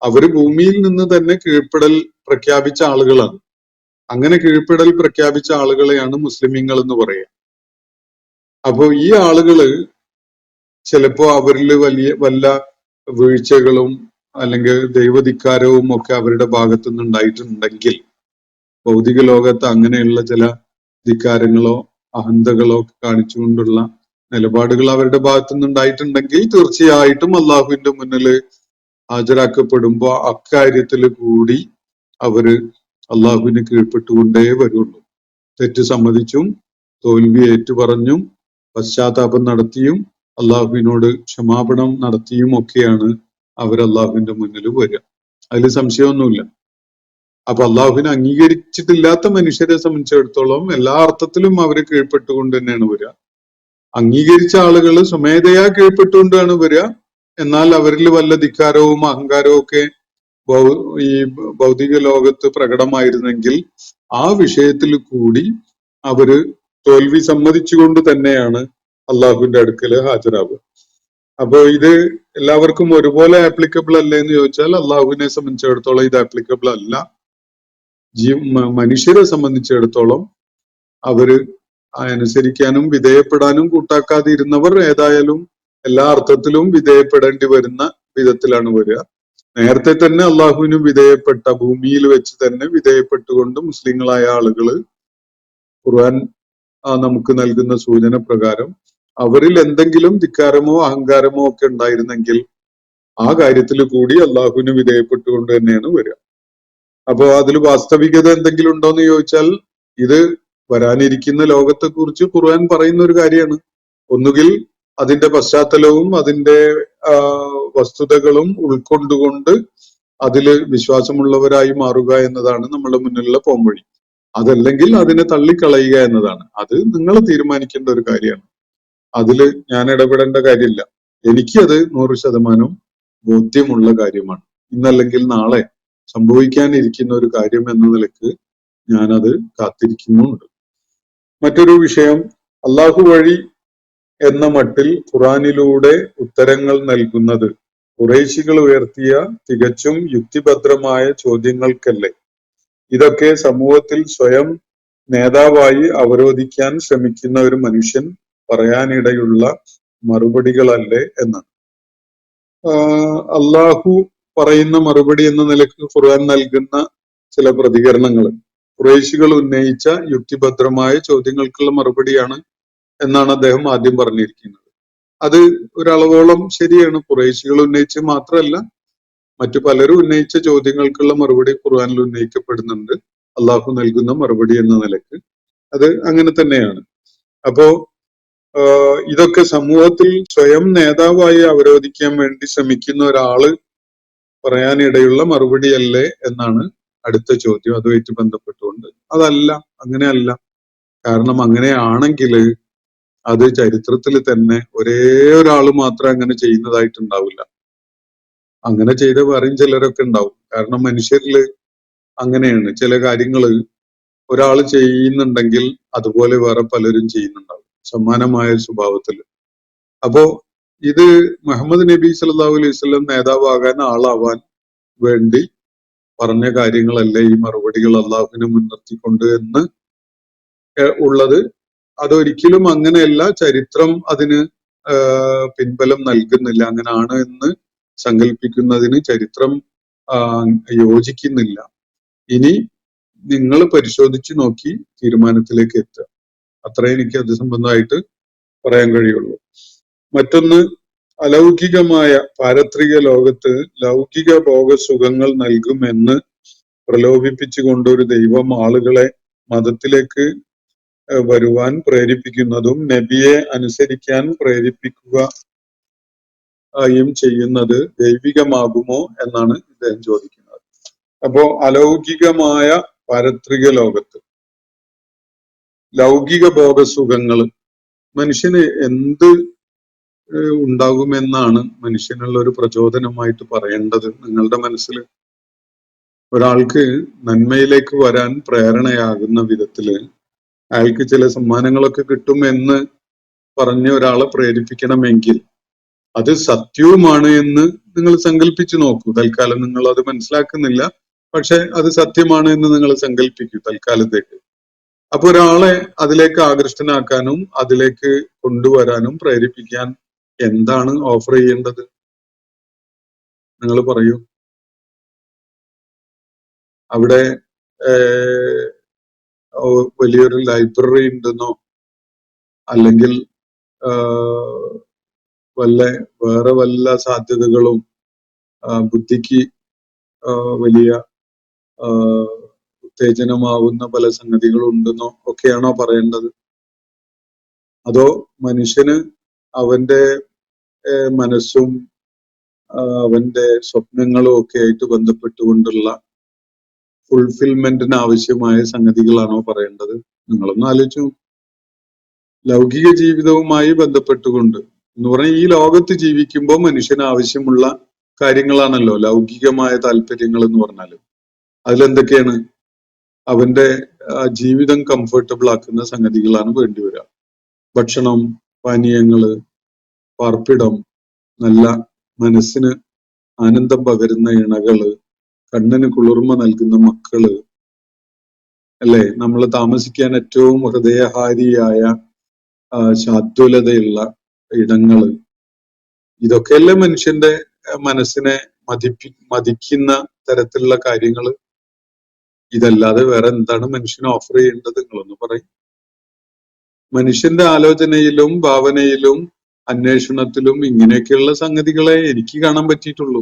C: അവര് ഭൂമിയിൽ നിന്ന് തന്നെ കീഴ്പ്പെടൽ പ്രഖ്യാപിച്ച ആളുകളാണ്. അങ്ങനെ കീഴ്പ്പെടൽ പ്രഖ്യാപിച്ച ആളുകളെയാണ് മുസ്ലിമീങ്ങൾ എന്ന് പറയുക. അപ്പോ ഈ ആളുകള് ചിലപ്പോ അവരിൽ വല്ല വീഴ്ചകളും അല്ലെങ്കിൽ ദൈവധിക്കാരവും ഒക്കെ അവരുടെ ഭാഗത്തു നിന്നുണ്ടായിട്ടുണ്ടെങ്കിൽ, ഭൗതിക ലോകത്ത് അങ്ങനെയുള്ള ചില ധിക്കാരങ്ങളോ അഹന്തകളോ കാണിച്ചുകൊണ്ടുള്ള നിലപാടുകൾ അവരുടെ ഭാഗത്തു നിന്നുണ്ടായിട്ടുണ്ടെങ്കിൽ തീർച്ചയായിട്ടും അള്ളാഹുവിന്റെ മുന്നിൽ ഹാജരാക്കപ്പെടുമ്പോ അക്കാര്യത്തിൽ കൂടി അവര് അള്ളാഹുവിന് കീഴ്പ്പെട്ടുകൊണ്ടേ വരുള്ളൂ. തെറ്റ് സമ്മതിച്ചും തോൽവി ഏറ്റുപറഞ്ഞും പശ്ചാത്താപം നടത്തിയും അള്ളാഹുവിനോട് ക്ഷമാപണം നടത്തിയും ഒക്കെയാണ് അവർ അള്ളാഹുവിന്റെ മുന്നിൽ വരിക. അതിൽ സംശയമൊന്നുമില്ല. അപ്പൊ അള്ളാഹുവിനെ അംഗീകരിച്ചിട്ടില്ലാത്ത മനുഷ്യരെ സംബന്ധിച്ചിടത്തോളം എല്ലാ അർത്ഥത്തിലും അവര് കീഴ്പ്പെട്ടുകൊണ്ട് തന്നെയാണ് വരിക. അംഗീകരിച്ച ആളുകൾ സ്വമേധയാ കീഴ്പ്പെട്ടുകൊണ്ടാണ് വരിക. എന്നാൽ അവരിൽ വല്ല ധിക്കാരവും അഹങ്കാരവും ഒക്കെ ഈ ഭൗതിക ലോകത്ത് പ്രകടമായിരുന്നെങ്കിൽ ആ വിഷയത്തിൽ കൂടി അവര് തോൽവി സമ്മതിച്ചുകൊണ്ട് തന്നെയാണ് അള്ളാഹുവിന്റെ അടുക്കല് ഹാജരാവുക. അപ്പോ ഇത് എല്ലാവർക്കും ഒരുപോലെ ആപ്ലിക്കബിൾ അല്ലേ എന്ന് ചോദിച്ചാൽ അള്ളാഹുവിനെ സംബന്ധിച്ചിടത്തോളം ഇത് ആപ്ലിക്കബിൾ അല്ല. മനുഷ്യരെ സംബന്ധിച്ചിടത്തോളം അവര് അനുസരിക്കാനും വിധേയപ്പെടാനും കൂട്ടാക്കാതെ ഇരുന്നവർ ഏതായാലും എല്ലാ അർത്ഥത്തിലും വിധേയപ്പെടേണ്ടി വരുന്ന വിധത്തിലാണ് വരിക. നേരത്തെ തന്നെ അള്ളാഹുവിന് വിധേയപ്പെട്ട, ഭൂമിയിൽ വെച്ച് തന്നെ വിധേയപ്പെട്ടുകൊണ്ട് മുസ്ലിങ്ങളായ ആളുകള് ഖുർആൻ നമുക്ക് നൽകുന്ന സൂചന പ്രകാരം അവരിൽ എന്തെങ്കിലും ധിക്കാരമോ അഹങ്കാരമോ ഒക്കെ ഉണ്ടായിരുന്നെങ്കിൽ ആ കാര്യത്തിൽ കൂടി അള്ളാഹുവിന് വിധേയപ്പെട്ടുകൊണ്ട് തന്നെയാണ് വരിക. അപ്പോ അതിൽ വാസ്തവികത എന്തെങ്കിലും ഉണ്ടോന്ന് ചോദിച്ചാൽ ഇത് വരാനിരിക്കുന്ന ലോകത്തെ കുറിച്ച് ഖുർആൻ പറയുന്ന ഒരു കാര്യമാണ്. ഒന്നുകിൽ അതിന്റെ പശ്ചാത്തലവും അതിന്റെ വസ്തുതകളും ഉൾക്കൊണ്ടുകൊണ്ട് അതില് വിശ്വാസമുള്ളവരായി മാറുക എന്നതാണ് നമ്മുടെ മുന്നിലുള്ള പോംവഴി. അതല്ലെങ്കിൽ അതിനെ തള്ളിക്കളയുക എന്നതാണ്. അത് നിങ്ങൾ തീരുമാനിക്കേണ്ട ഒരു കാര്യമാണ്. അതില് ഞാൻ ഇടപെടേണ്ട കാര്യമില്ല. എനിക്കത് 100% ബോധ്യമുള്ള കാര്യമാണ്. ഇന്നല്ലെങ്കിൽ നാളെ സംഭവിക്കാനിരിക്കുന്ന ഒരു കാര്യം എന്ന നിലക്ക് ഞാനത് കാത്തിരിക്കുന്നുണ്ട്. മറ്റൊരു വിഷയം, അള്ളാഹു വഴി എന്ന മട്ടിൽ ഖുറാനിലൂടെ ഉത്തരങ്ങൾ നൽകുന്നത് ഖുറൈശികൾ ഉയർത്തിയ തികച്ചും യുക്തിഭദ്രമായ ചോദ്യങ്ങൾക്കല്ലേ? ഇതൊക്കെ സമൂഹത്തിൽ സ്വയം നേതാവായി അവരോധിക്കാൻ ശ്രമിക്കുന്ന ഒരു മനുഷ്യൻ പറയാനിടയുള്ള മറുപടികളല്ലേ എന്നാണ്. അള്ളാഹു പറയുന്ന മറുപടി എന്ന നിലക്ക് ഖുർആൻ നൽകുന്ന ചില പ്രതികരണങ്ങൾ ഖുറൈശികൾ ഉന്നയിച്ച യുക്തിഭദ്രമായ ചോദ്യങ്ങൾക്കുള്ള മറുപടിയാണ് എന്നാണ് അദ്ദേഹം ആദ്യം പറഞ്ഞിരിക്കുന്നത്. അത് ഒരളവോളം ശരിയാണ്. ഖുറൈശികൾ ഉന്നയിച്ച് മാത്രമല്ല, മറ്റു പലരും ഉന്നയിച്ച ചോദ്യങ്ങൾക്കുള്ള മറുപടി ഖുർആനിൽ ഉന്നയിക്കപ്പെടുന്നുണ്ട്. അള്ളാഹു നൽകുന്ന മറുപടി എന്ന നിലക്ക് അത് അങ്ങനെ തന്നെയാണ്. അപ്പോ ഇതൊക്കെ സമൂഹത്തിൽ സ്വയം നേതാവായി അവരോധിക്കാൻ വേണ്ടി ശ്രമിക്കുന്ന ഒരാള് പറയാനിടയുള്ള മറുപടിയല്ലേ എന്നാണ് അടുത്ത ചോദ്യം അതുമായിട്ട് ബന്ധപ്പെട്ടുകൊണ്ട്. അതല്ല, അങ്ങനെയല്ല. കാരണം അങ്ങനെയാണെങ്കിൽ അത് ചരിത്രത്തിൽ തന്നെ ഒരേ ഒരാള് മാത്രം അങ്ങനെ ചെയ്യുന്നതായിട്ടുണ്ടാവില്ല. അങ്ങനെ ചെയ്ത വേറെയും ചിലരൊക്കെ ഉണ്ടാവും. കാരണം മനുഷ്യരില് അങ്ങനെയാണ്. ചില കാര്യങ്ങള് ഒരാൾ ചെയ്യുന്നുണ്ടെങ്കിൽ അതുപോലെ വേറെ പലരും ചെയ്യുന്നുണ്ടാവും, സമാനമായ സ്വഭാവത്തിൽ. അപ്പോ ഇത് മുഹമ്മദ് നബി സല്ലല്ലാഹു അലൈഹി വസല്ലം നേതാവാകാൻ, ആളാവാൻ വേണ്ടി പറഞ്ഞ കാര്യങ്ങളല്ലേ ഈ മറുപടികൾ അള്ളാഹുവിനെ മുൻനിർത്തിക്കൊണ്ട് എന്ന് ഉള്ളത്. അതൊരിക്കലും അങ്ങനെയല്ല. ചരിത്രം അതിന് പിൻബലം നൽകുന്നില്ല. അങ്ങനെയാണ് എന്ന് സങ്കല്പിക്കുന്നതിന് ചരിത്രം യോജിക്കുന്നില്ല. ഇനി നിങ്ങൾ പരിശോധിച്ച് നോക്കി തീരുമാനത്തിലേക്ക് എത്തുക. അത്രേ എനിക്ക് അത് സംബന്ധമായിട്ട് പറയാൻ കഴിയുള്ളൂ. മറ്റൊന്ന്, അലൗകികമായ പാരത്രിക ലോകത്ത് ലൗകിക ഭോഗസുഖങ്ങൾ നൽകുമെന്ന് പ്രലോഭിപ്പിച്ചുകൊണ്ട് ഒരു ദൈവം ആളുകളെ മതത്തിലേക്ക് വരുവാൻ പ്രേരിപ്പിക്കുന്നതും നബിയെ അനുസരിക്കാൻ പ്രേരിപ്പിക്കുകയും ചെയ്യുന്നത് ദൈവികമാകുമോ എന്നാണ് ഇദ്ദേഹം ചോദിക്കുന്നത്. അപ്പോ അലൗകികമായ പാരത്രിക ലോകത്ത് ലൗകിക ഭോഗസുഖങ്ങൾ മനുഷ്യന് എന്ത് ഉണ്ടാകുമെന്നാണ് മനുഷ്യനുള്ള ഒരു പ്രചോദനമായിട്ട് പറയേണ്ടത്? നിങ്ങളുടെ മനസ്സിൽ ഒരാൾക്ക് നന്മയിലേക്ക് വരാൻ പ്രേരണയാകുന്ന വിധത്തില് അയാൾക്ക് ചില സമ്മാനങ്ങളൊക്കെ കിട്ടും എന്ന് പറഞ്ഞ് ഒരാളെ പ്രേരിപ്പിക്കണമെങ്കിൽ അത് സത്യവുമാണ് എന്ന് നിങ്ങൾ സങ്കല്പിച്ചു നോക്കൂ. തൽക്കാലം നിങ്ങൾ അത് മനസ്സിലാക്കുന്നില്ല, പക്ഷെ അത് സത്യമാണ് എന്ന് നിങ്ങൾ സങ്കല്പിക്കൂ തൽക്കാലത്തേക്ക്. അപ്പൊ ഒരാളെ അതിലേക്ക് ആകൃഷ്ടനാക്കാനും അതിലേക്ക് കൊണ്ടുവരാനും പ്രേരിപ്പിക്കാൻ എന്താണ് ഓഫർ ചെയ്യേണ്ടത്? നിങ്ങൾ പറയൂ. അവിടെ വലിയൊരു ലൈബ്രറി ഉണ്ടെന്നോ അല്ലെങ്കിൽ വേറെ വല്ല സാധ്യതകളും ബുദ്ധിക്ക് വലിയ ഉത്തേജനമാവുന്ന പല സംഗതികളും ഉണ്ടെന്നോ ഒക്കെയാണോ പറയേണ്ടത്? അതോ മനുഷ്യന് അവന്റെ മനസ്സും അവന്റെ സ്വപ്നങ്ങളും ഒക്കെ ആയിട്ട് ബന്ധപ്പെട്ടുകൊണ്ടുള്ള ഫുൾഫിൽമെന്റിന് ആവശ്യമായ സംഗതികളാണോ പറയേണ്ടത്? നിങ്ങളൊന്ന് ആലോചിച്ചു. ലൗകിക ജീവിതവുമായി ബന്ധപ്പെട്ടുകൊണ്ട് എന്ന് പറഞ്ഞാൽ ഈ ലോകത്ത് ജീവിക്കുമ്പോൾ മനുഷ്യന് ആവശ്യമുള്ള കാര്യങ്ങളാണല്ലോ ലൗകികമായ താല്പര്യങ്ങൾ എന്ന് പറഞ്ഞാൽ. അതിലെന്തൊക്കെയാണ്? അവന്റെ ജീവിതം കംഫർട്ടബിൾ ആക്കുന്ന സംഗതികളാണ് വേണ്ടിവരിക. ഭക്ഷണം, പാനീയങ്ങള്, പാർപ്പിടം, നല്ല മനസ്സിന് ആനന്ദം പകരുന്ന ഇണകള്, കണ്ണിന് കുളിർമ നൽകുന്ന മക്കള്, അല്ലെ, നമ്മൾ താമസിക്കാൻ ഏറ്റവും ഹൃദയഹാരിയായ ശാദ്വലതയുള്ള ഇടങ്ങള്. ഇതൊക്കെയല്ലേ മനുഷ്യന്റെ മനസ്സിനെ മതിക്കുന്ന തരത്തിലുള്ള കാര്യങ്ങള്. ഇതല്ലാതെ വേറെ എന്താണ് മനുഷ്യന് ഓഫർ ചെയ്യേണ്ടത്? നിങ്ങളൊന്ന് പറയും. മനുഷ്യന്റെ ആലോചനയിലും ഭാവനയിലും അന്വേഷണത്തിലും ഇങ്ങനെയൊക്കെയുള്ള സംഗതികളെ എനിക്ക് കാണാൻ പറ്റിയിട്ടുള്ളൂ.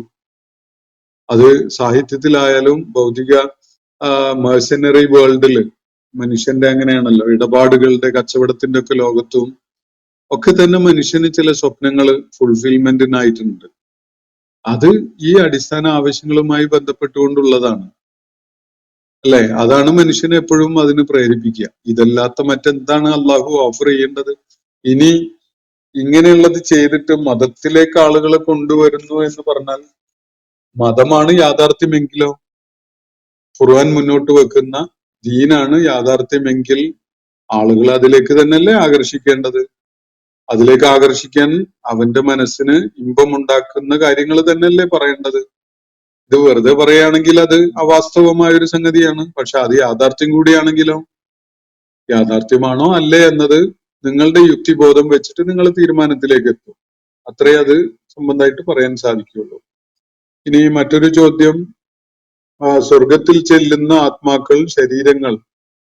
C: അത് സാഹിത്യത്തിലായാലും ഭൗതിക മെർസനറി വേൾഡില് മനുഷ്യന്റെ അങ്ങനെയാണല്ലോ, ഇടപാടുകളുടെ കച്ചവടത്തിന്റെ ഒക്കെ ലോകത്തും ഒക്കെ തന്നെ മനുഷ്യന് ചില സ്വപ്നങ്ങൾ ഫുൾഫിൽമെന്റിനായിട്ടുണ്ട്. അത് ഈ അടിസ്ഥാന ആവശ്യങ്ങളുമായി ബന്ധപ്പെട്ടുകൊണ്ടുള്ളതാണ്, അല്ലെ? അതാണ് മനുഷ്യനെ എപ്പോഴും അതിന് പ്രേരിപ്പിക്കുക. ഇതല്ലാത്ത മറ്റെന്താണ് അള്ളാഹു ഓഫർ ചെയ്യേണ്ടത്? ഇനി ഇങ്ങനെയുള്ളത് ചെയ്തിട്ട് മതത്തിലേക്ക് ആളുകളെ കൊണ്ടുവരുന്നു എന്ന് പറഞ്ഞാൽ മതമാണ് യാഥാർത്ഥ്യമെങ്കിലോ, ഖുർആൻ മുന്നോട്ട് വെക്കുന്ന ദീനാണ് യാഥാർത്ഥ്യമെങ്കിൽ ആളുകളെ അതിലേക്ക് തന്നെയല്ലേ ആകർഷിക്കേണ്ടത്? അതിലേക്ക് ആകർഷിക്കാൻ അവന്റെ മനസ്സിന് ഇമ്പമുണ്ടാക്കുന്ന കാര്യങ്ങൾ തന്നെയല്ലേ പറയേണ്ടത്. ഇത് വെറുതെ പറയുകയാണെങ്കിൽ അത് അവാസ്തവമായ ഒരു സംഗതിയാണ്. പക്ഷെ അത് യാഥാർത്ഥ്യം കൂടിയാണെങ്കിലോ, യാഥാർത്ഥ്യമാണോ അല്ലേ എന്നത് നിങ്ങളുടെ യുക്തിബോധം വെച്ചിട്ട് നിങ്ങൾ തീരുമാനത്തിലേക്ക് എത്തും. അത്രേ അത് സംബന്ധമായിട്ട് പറയാൻ സാധിക്കുകയുള്ളൂ. ഇനി മറ്റൊരു ചോദ്യം, സ്വർഗത്തിൽ ചെല്ലുന്ന ആത്മാക്കൾ, ശരീരങ്ങൾ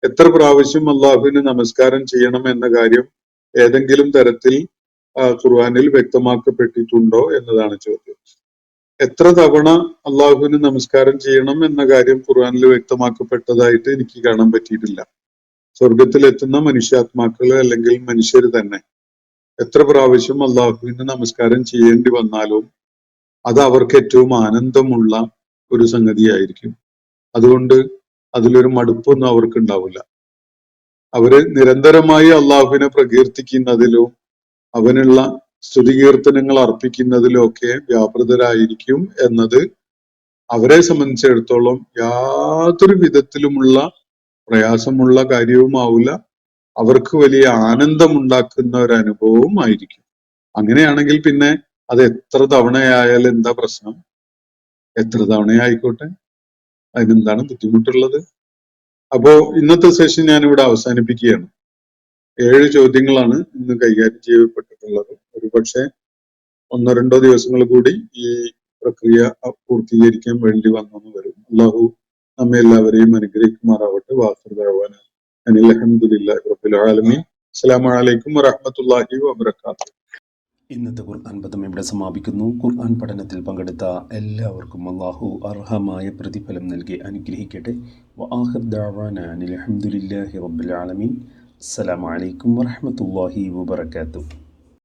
C: എത്ര പ്രാവശ്യം അള്ളാഹുവിന് നമസ്കാരം ചെയ്യണം എന്ന കാര്യം ഏതെങ്കിലും തരത്തിൽ ഖുർആനിൽ വ്യക്തമാക്കപ്പെട്ടിട്ടുണ്ടോ എന്നതാണ് ചോദ്യം. എത്ര തവണ അള്ളാഹുവിന് നമസ്കാരം ചെയ്യണം എന്ന കാര്യം ഖുർആനിൽ വ്യക്തമാക്കപ്പെട്ടതായിട്ട് എനിക്ക് കാണാൻ പറ്റിയിട്ടില്ല. സ്വർഗത്തിലെത്തുന്ന മനുഷ്യാത്മാക്കൾ അല്ലെങ്കിൽ മനുഷ്യർ തന്നെ എത്ര പ്രാവശ്യം അള്ളാഹുവിന് നമസ്കാരം ചെയ്യേണ്ടി വന്നാലും അത് അവർക്ക് ഏറ്റവും ആനന്ദമുള്ള ഒരു സംഗതിയായിരിക്കും. അതുകൊണ്ട് അതിലൊരു മടുപ്പൊന്നും അവർക്ക് ഉണ്ടാവില്ല. അവര് നിരന്തരമായി അള്ളാഹുവിനെ പ്രകീർത്തിക്കുന്നതിലും അവനുള്ള സ്തുതികീർത്തനങ്ങൾ അർപ്പിക്കുന്നതിലും ഒക്കെ വ്യാപൃതരായിരിക്കും എന്നത് അവരെ സംബന്ധിച്ചിടത്തോളം യാതൊരു വിധത്തിലുമുള്ള പ്രയാസമുള്ള കാര്യവുമാവില്ല. അവർക്ക് വലിയ ആനന്ദമുണ്ടാക്കുന്ന ഒരു അനുഭവവും ആയിരിക്കും. അങ്ങനെയാണെങ്കിൽ പിന്നെ അത് എത്ര തവണയായാലും എന്താ പ്രശ്നം? എത്ര തവണയായിക്കോട്ടെ, അതിനെന്താണ് ബുദ്ധിമുട്ടുള്ളത്? അപ്പോ ഇന്നത്തെ സെഷൻ ഞാനിവിടെ അവസാനിപ്പിക്കുകയാണ്. 7 ചോദ്യങ്ങളാണ് ഇന്ന് കൈകാര്യം ചെയ്യപ്പെട്ടിട്ടുള്ളത്. ഒരുപക്ഷെ 1-2 ദിവസങ്ങൾ കൂടി ഈ പ്രക്രിയ പൂർത്തീകരിക്കാൻ വേണ്ടി വന്നെന്ന് വരും. അള്ളാഹു നമ്മെ എല്ലാവരെയും അനുഗ്രഹിക്കുമാറാവട്ടെ. വാഖിറുദഅ്വാന അനിൽ ഹംദുലില്ലാഹി റബ്ബിൽ ആലമീൻ. അസ്സലാമു അലൈക്കും വറഹ്മത്തുള്ളാഹി വബറകാതുഹു.
B: ഇന്നത്തെ ഖുർആൻ പദം ഇവിടെ സമാപിക്കുന്നു. ഖുർആൻ പഠനത്തിൽ പങ്കെടുത്ത എല്ലാവർക്കും അല്ലാഹു അർഹമായ പ്രതിഫലം നൽകി അനുഗ്രഹിക്കട്ടെ. വആഖിർ ദഅ്വാന അനിൽ ഹംദുലില്ലാഹി റബ്ബിൽ ആലമീൻ. അസ്സലാമു അലൈക്കും വറഹ്മത്തുള്ളാഹി വബറകാതുഹു.